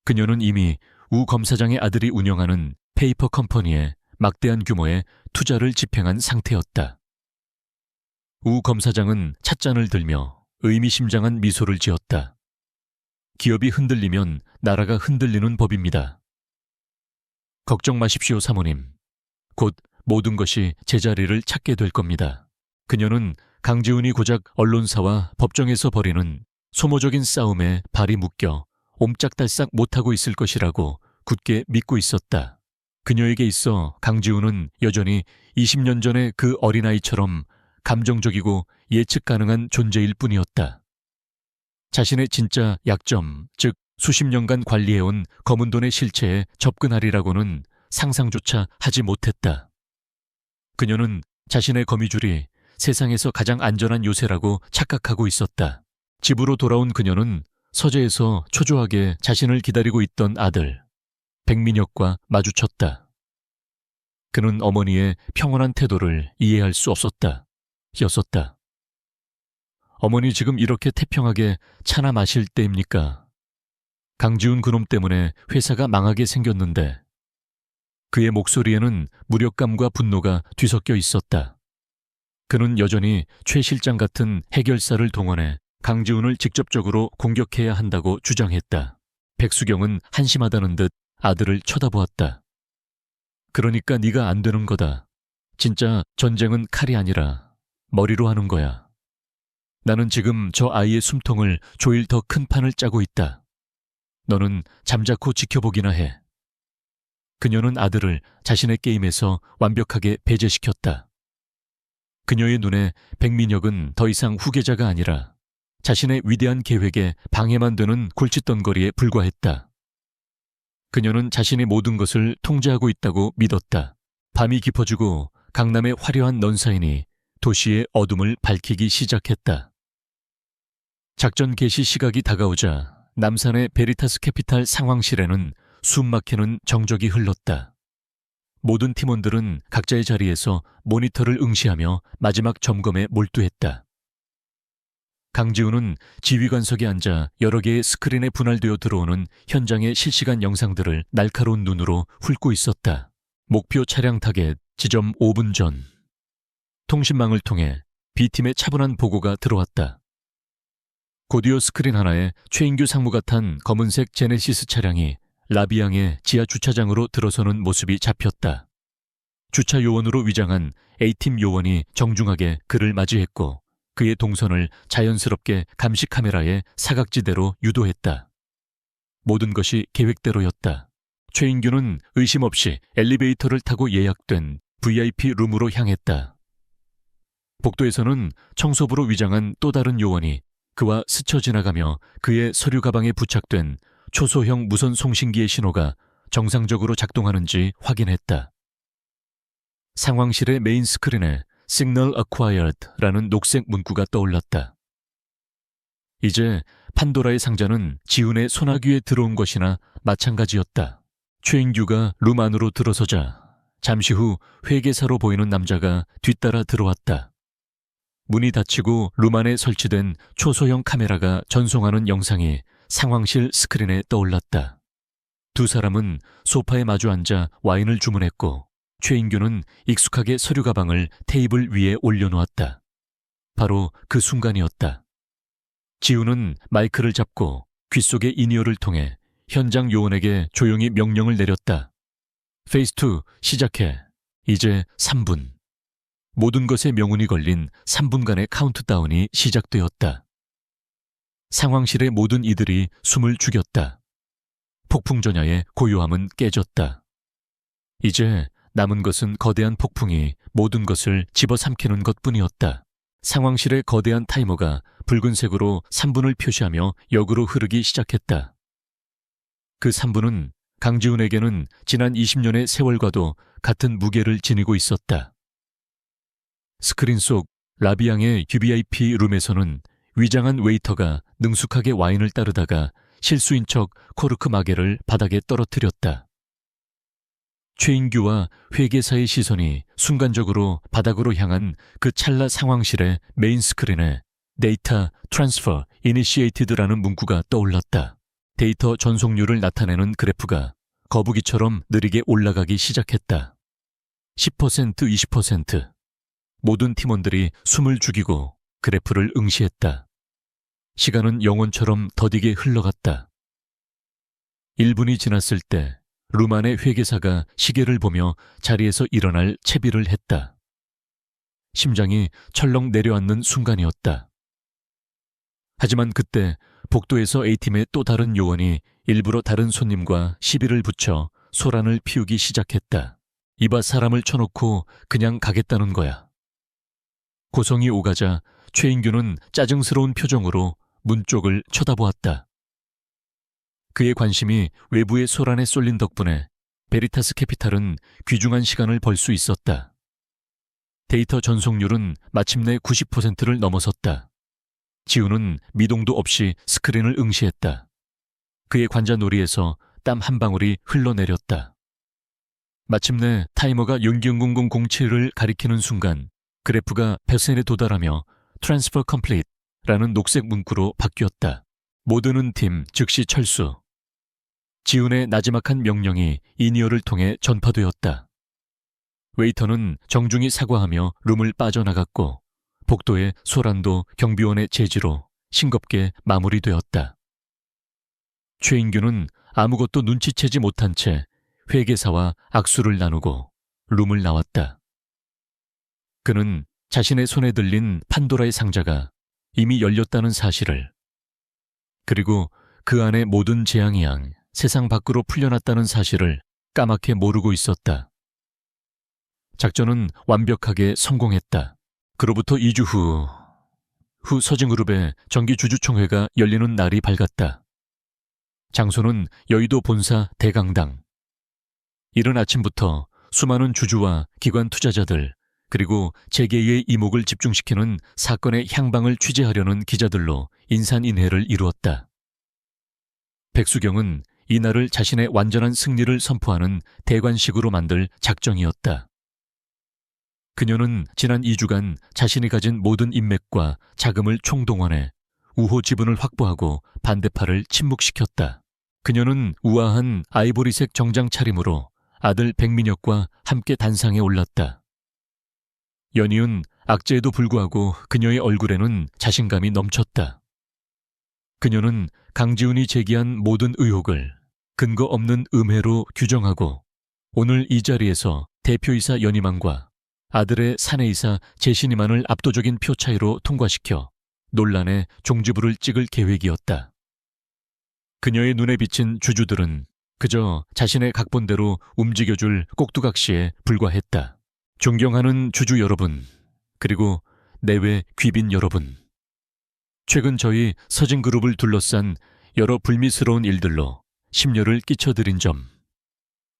Speaker 1: 그녀는 이미 우 검사장의 아들이 운영하는 페이퍼 컴퍼니에 막대한 규모의 투자를 집행한 상태였다. 우 검사장은 찻잔을 들며 의미심장한 미소를 지었다. 기업이 흔들리면 나라가 흔들리는 법입니다. 걱정 마십시오, 사모님. 곧 모든 것이 제자리를 찾게 될 겁니다. 그녀는 강지훈이 고작 언론사와 법정에서 벌이는 소모적인 싸움에 발이 묶여 옴짝달싹 못하고 있을 것이라고 굳게 믿고 있었다. 그녀에게 있어 강지훈은 여전히 20년 전의 그 어린아이처럼 감정적이고 예측 가능한 존재일 뿐이었다. 자신의 진짜 약점, 즉 수십 년간 관리해온 검은 돈의 실체에 접근하리라고는 상상조차 하지 못했다. 그녀는 자신의 거미줄이 세상에서 가장 안전한 요새라고 착각하고 있었다. 집으로 돌아온 그녀는 서재에서 초조하게 자신을 기다리고 있던 아들 백민혁과 마주쳤다. 그는 어머니의 평온한 태도를 이해할 수 없었다. 였었다. 어머니 지금 이렇게 태평하게 차나 마실 때입니까? 강지훈 그놈 때문에 회사가 망하게 생겼는데. 그의 목소리에는 무력감과 분노가 뒤섞여 있었다. 그는 여전히 최 실장 같은 해결사를 동원해 강지훈을 직접적으로 공격해야 한다고 주장했다. 백수경은 한심하다는 듯 아들을 쳐다보았다. 그러니까 네가 안 되는 거다. 진짜 전쟁은 칼이 아니라 머리로 하는 거야. 나는 지금 저 아이의 숨통을 조일 더 큰 판을 짜고 있다. 너는 잠자코 지켜보기나 해. 그녀는 아들을 자신의 게임에서 완벽하게 배제시켰다. 그녀의 눈에 백민혁은 더 이상 후계자가 아니라 자신의 위대한 계획에 방해만 되는 골칫덩거리에 불과했다. 그녀는 자신의 모든 것을 통제하고 있다고 믿었다. 밤이 깊어지고 강남의 화려한 넌사인이 도시의 어둠을 밝히기 시작했다. 작전 개시 시각이 다가오자 남산의 베리타스 캐피탈 상황실에는 숨막히는 정적이 흘렀다. 모든 팀원들은 각자의 자리에서 모니터를 응시하며 마지막 점검에 몰두했다. 강지훈은 지휘관석에 앉아 여러 개의 스크린에 분할되어 들어오는 현장의 실시간 영상들을 날카로운 눈으로 훑고 있었다. 목표 차량 타겟 지점 5분 전. 통신망을 통해 B팀의 차분한 보고가 들어왔다. 고디오 스크린 하나에 최인규 상무가 탄 검은색 제네시스 차량이 라비앙의 지하 주차장으로 들어서는 모습이 잡혔다. 주차 요원으로 위장한 A팀 요원이 정중하게 그를 맞이했고 그의 동선을 자연스럽게 감시 카메라의 사각지대로 유도했다. 모든 것이 계획대로였다. 최인규는 의심 없이 엘리베이터를 타고 예약된 VIP 룸으로 향했다. 복도에서는 청소부로 위장한 또 다른 요원이 그와 스쳐 지나가며 그의 서류 가방에 부착된 초소형 무선 송신기의 신호가 정상적으로 작동하는지 확인했다. 상황실의 메인 스크린에 Signal Acquired라는 녹색 문구가 떠올랐다. 이제 판도라의 상자는 지훈의 소나귀에 들어온 것이나 마찬가지였다. 최인규가 룸 안으로 들어서자 잠시 후 회계사로 보이는 남자가 뒤따라 들어왔다. 문이 닫히고 룸 안에 설치된 초소형 카메라가 전송하는 영상이 상황실 스크린에 떠올랐다. 두 사람은 소파에 마주 앉아 와인을 주문했고 최인규는 익숙하게 서류 가방을 테이블 위에 올려놓았다. 바로 그 순간이었다. 지훈은 마이크를 잡고 귓속의 인이어를 통해 현장 요원에게 조용히 명령을 내렸다. 페이스 2 시작해. 이제 3분. 모든 것에 명운이 걸린 3분간의 카운트다운이 시작되었다. 상황실의 모든 이들이 숨을 죽였다. 폭풍전야의 고요함은 깨졌다. 이제 남은 것은 거대한 폭풍이 모든 것을 집어삼키는 것뿐이었다. 상황실의 거대한 타이머가 붉은색으로 3분을 표시하며 역으로 흐르기 시작했다. 그 3분은 강지훈에게는 지난 20년의 세월과도 같은 무게를 지니고 있었다. 스크린 속 라비앙의 VIP 룸에서는 위장한 웨이터가 능숙하게 와인을 따르다가 실수인 척 코르크 마개를 바닥에 떨어뜨렸다. 최인규와 회계사의 시선이 순간적으로 바닥으로 향한 그 찰나 상황실의 메인 스크린에 데이터 트랜스퍼 이니시에이티드라는 문구가 떠올랐다. 데이터 전송률을 나타내는 그래프가 거북이처럼 느리게 올라가기 시작했다. 10%, 20%. 모든 팀원들이 숨을 죽이고 그래프를 응시했다. 시간은 영혼처럼 더디게 흘러갔다. 1분이 지났을 때 룸 안의 회계사가 시계를 보며 자리에서 일어날 채비를 했다. 심장이 철렁 내려앉는 순간이었다. 하지만 그때 복도에서 A팀의 또 다른 요원이 일부러 다른 손님과 시비를 붙여 소란을 피우기 시작했다. 이봐 사람을 쳐놓고 그냥 가겠다는 거야. 고성이 오가자 최인규는 짜증스러운 표정으로 문 쪽을 쳐다보았다. 그의 관심이 외부의 소란에 쏠린 덕분에 베리타스 캐피탈은 귀중한 시간을 벌 수 있었다. 데이터 전송률은 마침내 90%를 넘어섰다. 지훈은 미동도 없이 스크린을 응시했다. 그의 관자놀이에서 땀 한 방울이 흘러내렸다. 마침내 타이머가 000007을 가리키는 순간 그래프가 100센에 도달하며 Transfer Complete라는 녹색 문구로 바뀌었다. 모드는 팀 즉시 철수. 지훈의 나지막한 명령이 이니어를 통해 전파되었다. 웨이터는 정중히 사과하며 룸을 빠져나갔고 복도의 소란도 경비원의 제지로 싱겁게 마무리되었다. 최인규는 아무것도 눈치채지 못한 채 회계사와 악수를 나누고 룸을 나왔다. 그는 자신의 손에 들린 판도라의 상자가 이미 열렸다는 사실을, 그리고 그 안의 모든 재앙이 양 세상 밖으로 풀려났다는 사실을 까맣게 모르고 있었다. 작전은 완벽하게 성공했다. 그로부터 2주 후 서진그룹의 정기주주총회가 열리는 날이 밝았다. 장소는 여의도 본사 대강당. 이른 아침부터 수많은 주주와 기관 투자자들, 그리고 재계의 이목을 집중시키는 사건의 향방을 취재하려는 기자들로 인산인해를 이루었다. 백수경은 이날을 자신의 완전한 승리를 선포하는 대관식으로 만들 작정이었다. 그녀는 지난 2주간 자신이 가진 모든 인맥과 자금을 총동원해 우호 지분을 확보하고 반대파를 침묵시켰다. 그녀는 우아한 아이보리색 정장 차림으로 아들 백민혁과 함께 단상에 올랐다. 연이은 악재에도 불구하고 그녀의 얼굴에는 자신감이 넘쳤다. 그녀는 강지훈이 제기한 모든 의혹을 근거 없는 음해로 규정하고 오늘 이 자리에서 대표이사 연임안과 아들의 사내이사 재신임안을 압도적인 표 차이로 통과시켜 논란의 종지부를 찍을 계획이었다. 그녀의 눈에 비친 주주들은 그저 자신의 각본대로 움직여줄 꼭두각시에 불과했다. 존경하는 주주 여러분, 그리고 내외 귀빈 여러분. 최근 저희 서진그룹을 둘러싼 여러 불미스러운 일들로 심려를 끼쳐드린 점,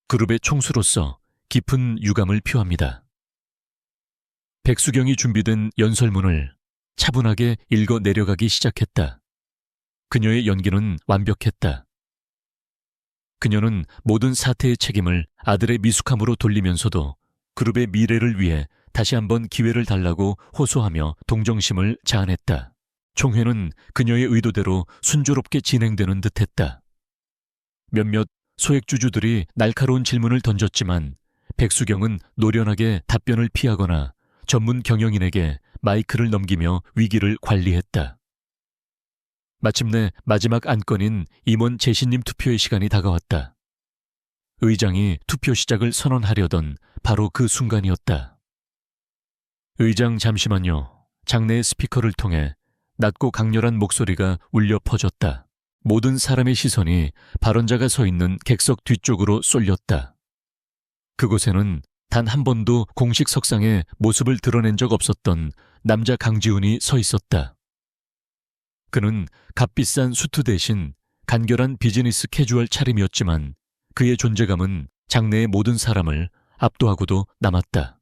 Speaker 1: 그룹의 총수로서 깊은 유감을 표합니다. 백수경이 준비된 연설문을 차분하게 읽어 내려가기 시작했다. 그녀의 연기는 완벽했다. 그녀는 모든 사태의 책임을 아들의 미숙함으로 돌리면서도 그룹의 미래를 위해 다시 한번 기회를 달라고 호소하며 동정심을 자아냈다. 총회는 그녀의 의도대로 순조롭게 진행되는 듯했다. 몇몇 소액주주들이 날카로운 질문을 던졌지만 백수경은 노련하게 답변을 피하거나 전문 경영인에게 마이크를 넘기며 위기를 관리했다. 마침내 마지막 안건인 임원 재신님 투표의 시간이 다가왔다. 의장이 투표 시작을 선언하려던 바로 그 순간이었다. 의장 잠시만요. 장내의 스피커를 통해 낮고 강렬한 목소리가 울려 퍼졌다. 모든 사람의 시선이 발언자가 서 있는 객석 뒤쪽으로 쏠렸다. 그곳에는 단 한 번도 공식 석상에 모습을 드러낸 적 없었던 남자 강지훈이 서 있었다. 그는 값비싼 수트 대신 간결한 비즈니스 캐주얼 차림이었지만 그의 존재감은 장내의 모든 사람을 압도하고도 남았다.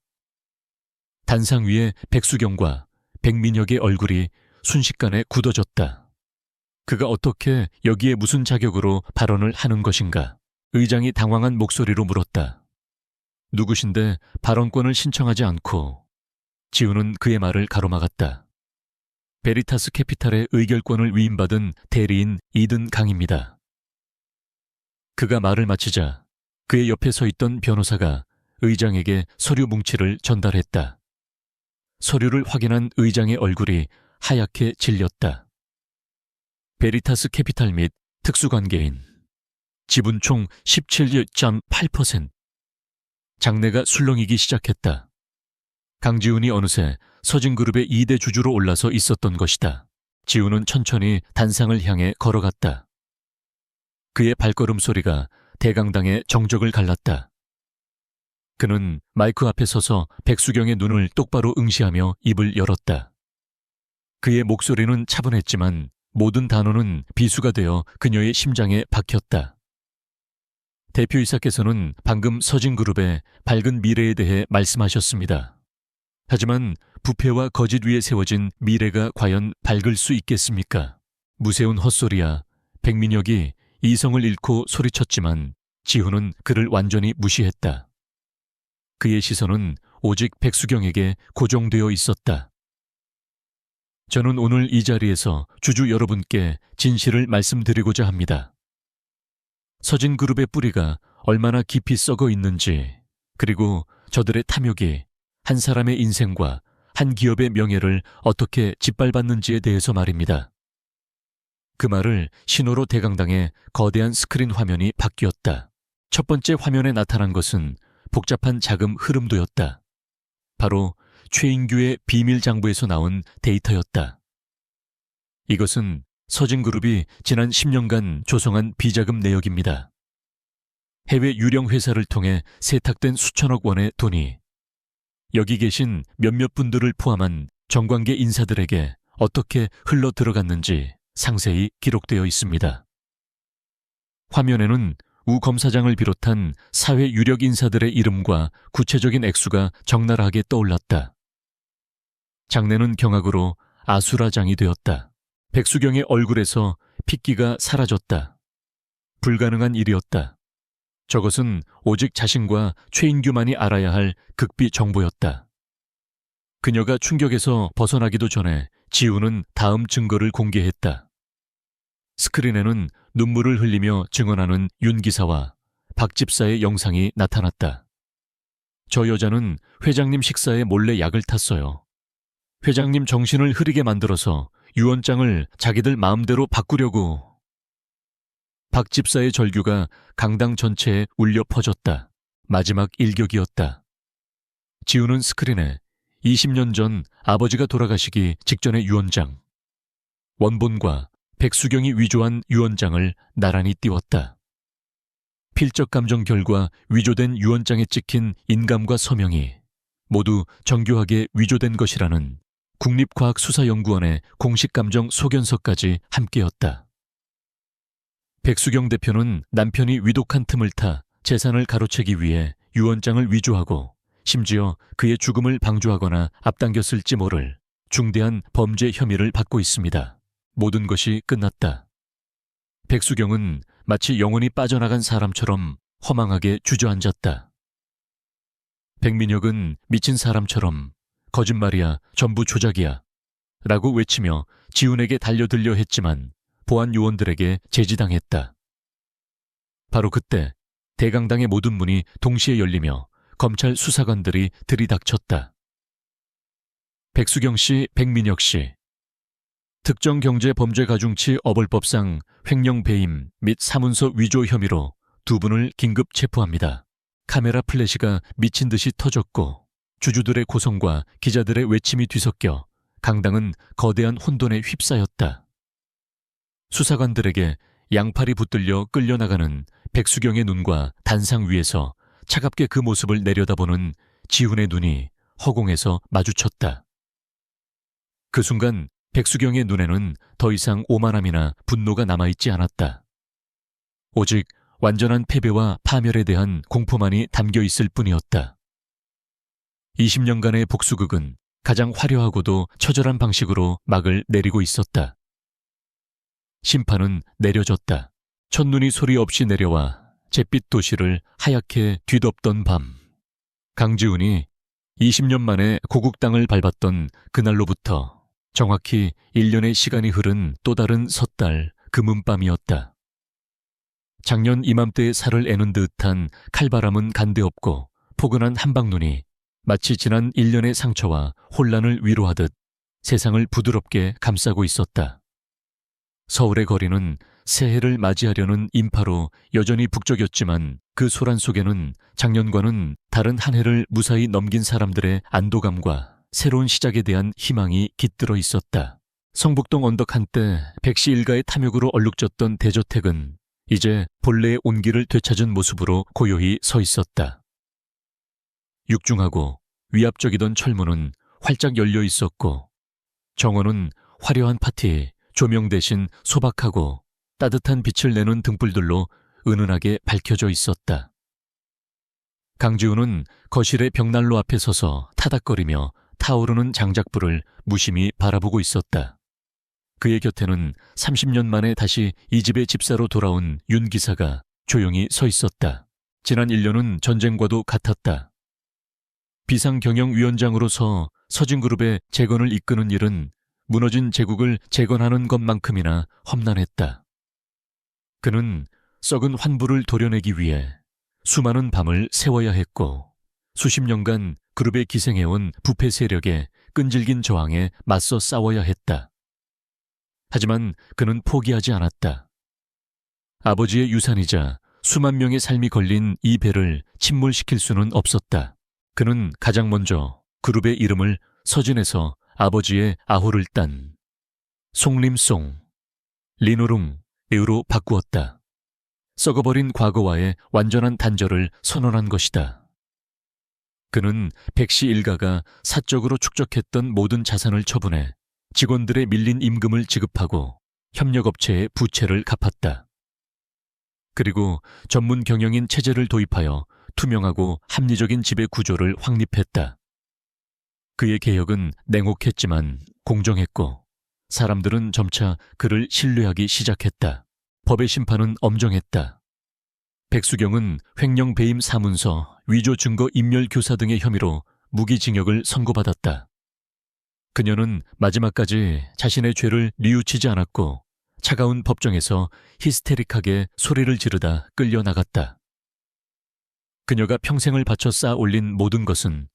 Speaker 1: 단상 위에 백수경과 백민혁의 얼굴이 순식간에 굳어졌다. 그가 어떻게 여기에 무슨 자격으로 발언을 하는 것인가? 의장이 당황한 목소리로 물었다. 누구신데 발언권을 신청하지 않고? 지훈은 그의 말을 가로막았다. 베리타스 캐피탈의 의결권을 위임받은 대리인 이든 강입니다. 그가 말을 마치자 그의 옆에 서 있던 변호사가 의장에게 서류 뭉치를 전달했다. 서류를 확인한 의장의 얼굴이 하얗게 질렸다. 베리타스 캐피탈 및 특수관계인 지분 총 17.8%. 장내가 술렁이기 시작했다. 강지훈이 어느새 서진그룹의 2대 주주로 올라서 있었던 것이다. 지훈은 천천히 단상을 향해 걸어갔다. 그의 발걸음 소리가 대강당의 정적을 갈랐다. 그는 마이크 앞에 서서 백수경의 눈을 똑바로 응시하며 입을 열었다. 그의 목소리는 차분했지만 모든 단어는 비수가 되어 그녀의 심장에 박혔다. 대표이사께서는 방금 서진그룹의 밝은 미래에 대해 말씀하셨습니다. 하지만 부패와 거짓 위에 세워진 미래가 과연 밝을 수 있겠습니까? 무세운 헛소리야. 백민혁이 이성을 잃고 소리쳤지만 지훈은 그를 완전히 무시했다. 그의 시선은 오직 백수경에게 고정되어 있었다. 저는 오늘 이 자리에서 주주 여러분께 진실을 말씀드리고자 합니다. 서진그룹의 뿌리가 얼마나 깊이 썩어 있는지, 그리고 저들의 탐욕이 한 사람의 인생과 한 기업의 명예를 어떻게 짓밟았는지에 대해서 말입니다. 그 말을 신호로 대강당의 거대한 스크린 화면이 바뀌었다. 첫 번째 화면에 나타난 것은 복잡한 자금 흐름도였다. 바로 최인규의 비밀 장부에서 나온 데이터였다. 이것은 서진그룹이 지난 10년간 조성한 비자금 내역입니다. 해외 유령 회사를 통해 세탁된 수천억 원의 돈이 여기 계신 몇몇 분들을 포함한 정관계 인사들에게 어떻게 흘러 들어갔는지 상세히 기록되어 있습니다. 화면에는 우 검사장을 비롯한 사회 유력 인사들의 이름과 구체적인 액수가 적나라하게 떠올랐다. 장내는 경악으로 아수라장이 되었다. 백수경의 얼굴에서 핏기가 사라졌다. 불가능한 일이었다. 저것은 오직 자신과 최인규만이 알아야 할 극비 정보였다. 그녀가 충격에서 벗어나기도 전에 지우는 다음 증거를 공개했다. 스크린에는 눈물을 흘리며 증언하는 윤 기사와 박 집사의 영상이 나타났다. 저 여자는 회장님 식사에 몰래 약을 탔어요. 회장님 정신을 흐리게 만들어서 유언장을 자기들 마음대로 바꾸려고. 박 집사의 절규가 강당 전체에 울려 퍼졌다. 마지막 일격이었다. 지우는 스크린에 20년 전 아버지가 돌아가시기 직전의 유언장, 원본과 백수경이 위조한 유언장을 나란히 띄웠다. 필적 감정 결과 위조된 유언장에 찍힌 인감과 서명이 모두 정교하게 위조된 것이라는 국립과학수사연구원의 공식감정 소견서까지 함께였다. 백수경 대표는 남편이 위독한 틈을 타 재산을 가로채기 위해 유언장을 위조하고 심지어 그의 죽음을 방조하거나 앞당겼을지 모를 중대한 범죄 혐의를 받고 있습니다. 모든 것이 끝났다. 백수경은 마치 영혼이 빠져나간 사람처럼 허망하게 주저앉았다. 백민혁은 미친 사람처럼 거짓말이야, 전부 조작이야 라고 외치며 지훈에게 달려들려 했지만 보안 요원들에게 제지당했다. 바로 그때 대강당의 모든 문이 동시에 열리며 검찰 수사관들이 들이닥쳤다. 백수경 씨, 백민혁 씨. 특정경제범죄가중치 어벌법상 횡령 배임 및 사문서 위조 혐의로 두 분을 긴급 체포합니다. 카메라 플래시가 미친 듯이 터졌고 주주들의 고성과 기자들의 외침이 뒤섞여 강당은 거대한 혼돈에 휩싸였다. 수사관들에게 양팔이 붙들려 끌려나가는 백수경의 눈과 단상 위에서 차갑게 그 모습을 내려다보는 지훈의 눈이 허공에서 마주쳤다. 그 순간 백수경의 눈에는 더 이상 오만함이나 분노가 남아있지 않았다. 오직 완전한 패배와 파멸에 대한 공포만이 담겨 있을 뿐이었다. 20년간의 복수극은 가장 화려하고도 처절한 방식으로 막을 내리고 있었다. 심판은 내려졌다. 첫눈이 소리 없이 내려와 잿빛 도시를 하얗게 뒤덮던 밤. 강지훈이 20년 만에 고국 땅을 밟았던 그날로부터 정확히 1년의 시간이 흐른 또 다른 섣달 금은밤이었다. 작년 이맘때의 살을 애는 듯한 칼바람은 간데없고 포근한 한방눈이 마치 지난 1년의 상처와 혼란을 위로하듯 세상을 부드럽게 감싸고 있었다. 서울의 거리는 새해를 맞이하려는 인파로 여전히 북적였지만 그 소란 속에는 작년과는 다른 한 해를 무사히 넘긴 사람들의 안도감과 새로운 시작에 대한 희망이 깃들어 있었다. 성북동 언덕 한때 백씨 일가의 탐욕으로 얼룩졌던 대저택은 이제 본래의 온기를 되찾은 모습으로 고요히 서 있었다. 육중하고 위압적이던 철문은 활짝 열려 있었고 정원은 화려한 파티, 조명 대신 소박하고 따뜻한 빛을 내는 등불들로 은은하게 밝혀져 있었다. 강지훈은 거실의 벽난로 앞에 서서 타닥거리며 타오르는 장작불을 무심히 바라보고 있었다. 그의 곁에는 30년 만에 다시 이 집의 집사로 돌아온 윤 기사가 조용히 서 있었다. 지난 1년은 전쟁과도 같았다. 비상경영위원장으로서 서진그룹의 재건을 이끄는 일은 무너진 제국을 재건하는 것만큼이나 험난했다. 그는 썩은 환부를 도려내기 위해 수많은 밤을 새워야 했고 수십 년간 그룹에 기생해온 부패 세력의 끈질긴 저항에 맞서 싸워야 했다. 하지만 그는 포기하지 않았다. 아버지의 유산이자 수만 명의 삶이 걸린 이 배를 침몰시킬 수는 없었다. 그는 가장 먼저 그룹의 이름을 서진에서 아버지의 아호를 딴 송림송, 리노룽으로 바꾸었다. 썩어버린 과거와의 완전한 단절을 선언한 것이다. 그는 백씨 일가가 사적으로 축적했던 모든 자산을 처분해 직원들의 밀린 임금을 지급하고 협력업체의 부채를 갚았다. 그리고 전문 경영인 체제를 도입하여 투명하고 합리적인 지배 구조를 확립했다. 그의 개혁은 냉혹했지만 공정했고 사람들은 점차 그를 신뢰하기 시작했다. 법의 심판은 엄정했다. 백수경은 횡령 배임 사문서, 위조 증거 인멸 교사 등의 혐의로 무기징역을 선고받았다. 그녀는 마지막까지 자신의 죄를 뉘우치지 않았고 차가운 법정에서 히스테릭하게 소리를 지르다 끌려나갔다. 그녀가 평생을 바쳐 쌓아 올린 모든 것은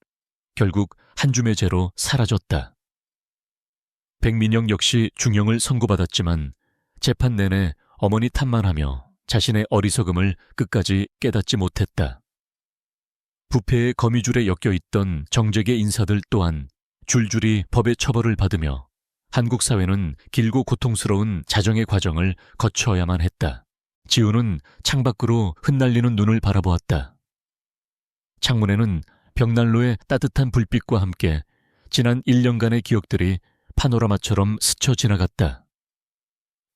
Speaker 1: 결국 한 줌의 죄로 사라졌다. 백민영 역시 중형을 선고받았지만 재판 내내 어머니 탓만 하며 자신의 어리석음을 끝까지 깨닫지 못했다. 부패의 거미줄에 엮여있던 정재계 인사들 또한 줄줄이 법의 처벌을 받으며 한국 사회는 길고 고통스러운 자정의 과정을 거쳐야만 했다. 지우는 창밖으로 흩날리는 눈을 바라보았다. 창문에는 벽난로의 따뜻한 불빛과 함께 지난 1년간의 기억들이 파노라마처럼 스쳐 지나갔다.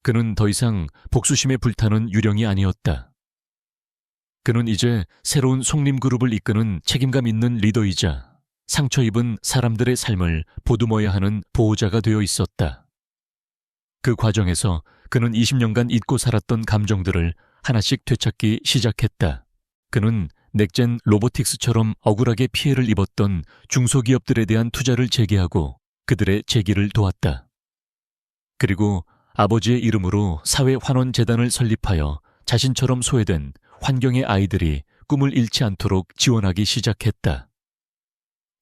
Speaker 1: 그는 더 이상 복수심에 불타는 유령이 아니었다. 그는 이제 새로운 속림그룹을 이끄는 책임감 있는 리더이자 상처 입은 사람들의 삶을 보듬어야 하는 보호자가 되어 있었다. 그 과정에서 그는 20년간 잊고 살았던 감정들을 하나씩 되찾기 시작했다. 그는 넥젠 로보틱스처럼 억울하게 피해를 입었던 중소기업들에 대한 투자를 재개하고 그들의 재기를 도왔다. 그리고 아버지의 이름으로 사회환원재단을 설립하여 자신처럼 소외된 환경의 아이들이 꿈을 잃지 않도록 지원하기 시작했다.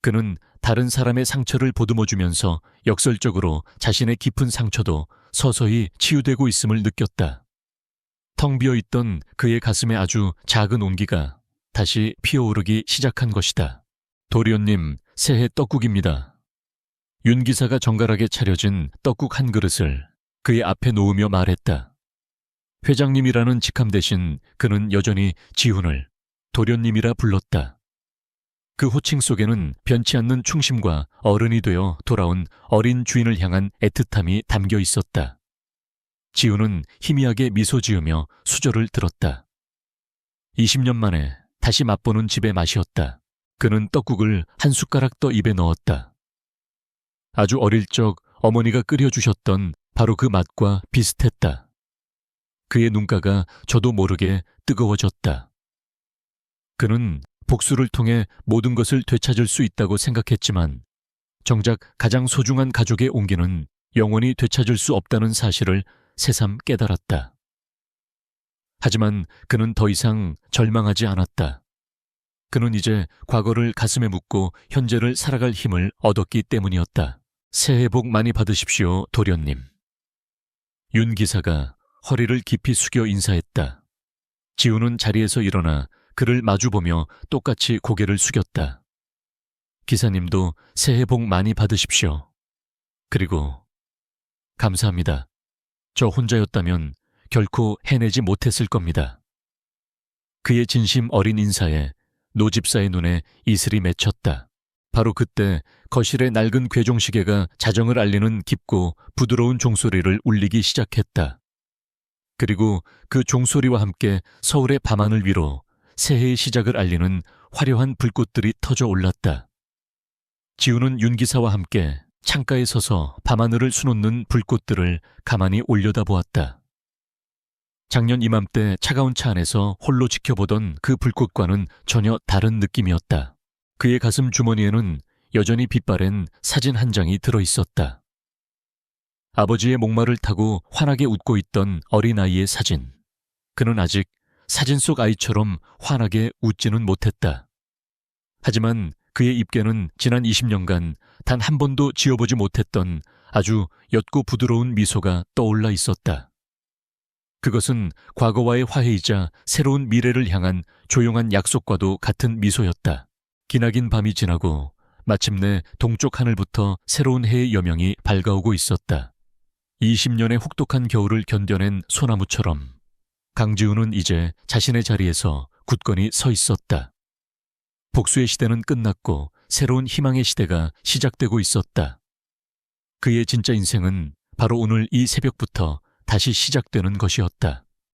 Speaker 1: 그는 다른 사람의 상처를 보듬어주면서 역설적으로 자신의 깊은 상처도 서서히 치유되고 있음을 느꼈다. 텅 비어있던 그의 가슴에 아주 작은 온기가 다시 피어오르기 시작한 것이다. 도리언님, 새해 떡국입니다. 윤 기사가 정갈하게 차려진 떡국 한 그릇을 그의 앞에 놓으며 말했다. 회장님이라는 직함 대신 그는 여전히 지훈을 도련님이라 불렀다. 그 호칭 속에는 변치 않는 충심과 어른이 되어 돌아온 어린 주인을 향한 애틋함이 담겨 있었다. 지훈은 희미하게 미소 지으며 수저를 들었다. 20년 만에 다시 맛보는 집의 맛이었다. 그는 떡국을 한 숟가락 더 입에 넣었다. 아주 어릴 적 어머니가 끓여주셨던 바로 그 맛과 비슷했다. 그의 눈가가 저도 모르게 뜨거워졌다. 그는 복수를 통해 모든 것을 되찾을 수 있다고 생각했지만 정작 가장 소중한 가족의 온기는 영원히 되찾을 수 없다는 사실을 새삼 깨달았다. 하지만 그는 더 이상 절망하지 않았다. 그는 이제 과거를 가슴에 묻고 현재를 살아갈 힘을 얻었기 때문이었다. 새해 복 많이 받으십시오, 도련님. 윤 기사가 허리를 깊이 숙여 인사했다. 지우는 자리에서 일어나 그를 마주보며 똑같이 고개를 숙였다. 기사님도 새해 복 많이 받으십시오. 그리고 감사합니다. 저 혼자였다면 결코 해내지 못했을 겁니다. 그의 진심 어린 인사에 노 집사의 눈에 이슬이 맺혔다. 바로 그때 거실의 낡은 괴종시계가 자정을 알리는 깊고 부드러운 종소리를 울리기 시작했다. 그리고 그 종소리와 함께 서울의 밤하늘 위로 새해의 시작을 알리는 화려한 불꽃들이 터져 올랐다. 지우는 윤기사와 함께 창가에 서서 밤하늘을 수놓는 불꽃들을 가만히 올려다보았다. 작년 이맘때 차가운 차 안에서 홀로 지켜보던 그 불꽃과는 전혀 다른 느낌이었다. 그의 가슴 주머니에는 여전히 빛바랜 사진 한 장이 들어있었다. 아버지의 목마를 타고 환하게 웃고 있던 어린아이의 사진. 그는 아직 사진 속 아이처럼 환하게 웃지는 못했다. 하지만 그의 입에는 지난 20년간 단 한 번도 지어보지 못했던 아주 옅고 부드러운 미소가 떠올라 있었다. 그것은 과거와의 화해이자 새로운 미래를 향한 조용한 약속과도 같은 미소였다. 기나긴 밤이 지나고 마침내 동쪽 하늘부터 새로운 해의 여명이 밝아오고 있었다. 20년의 혹독한 겨울을 견뎌낸 소나무처럼 강지훈은 이제 자신의 자리에서 굳건히 서 있었다. 복수의 시대는 끝났고 새로운 희망의 시대가 시작되고 있었다. 그의 진짜 인생은 바로 오늘 이 새벽부터 다시 시작되는 것이었다.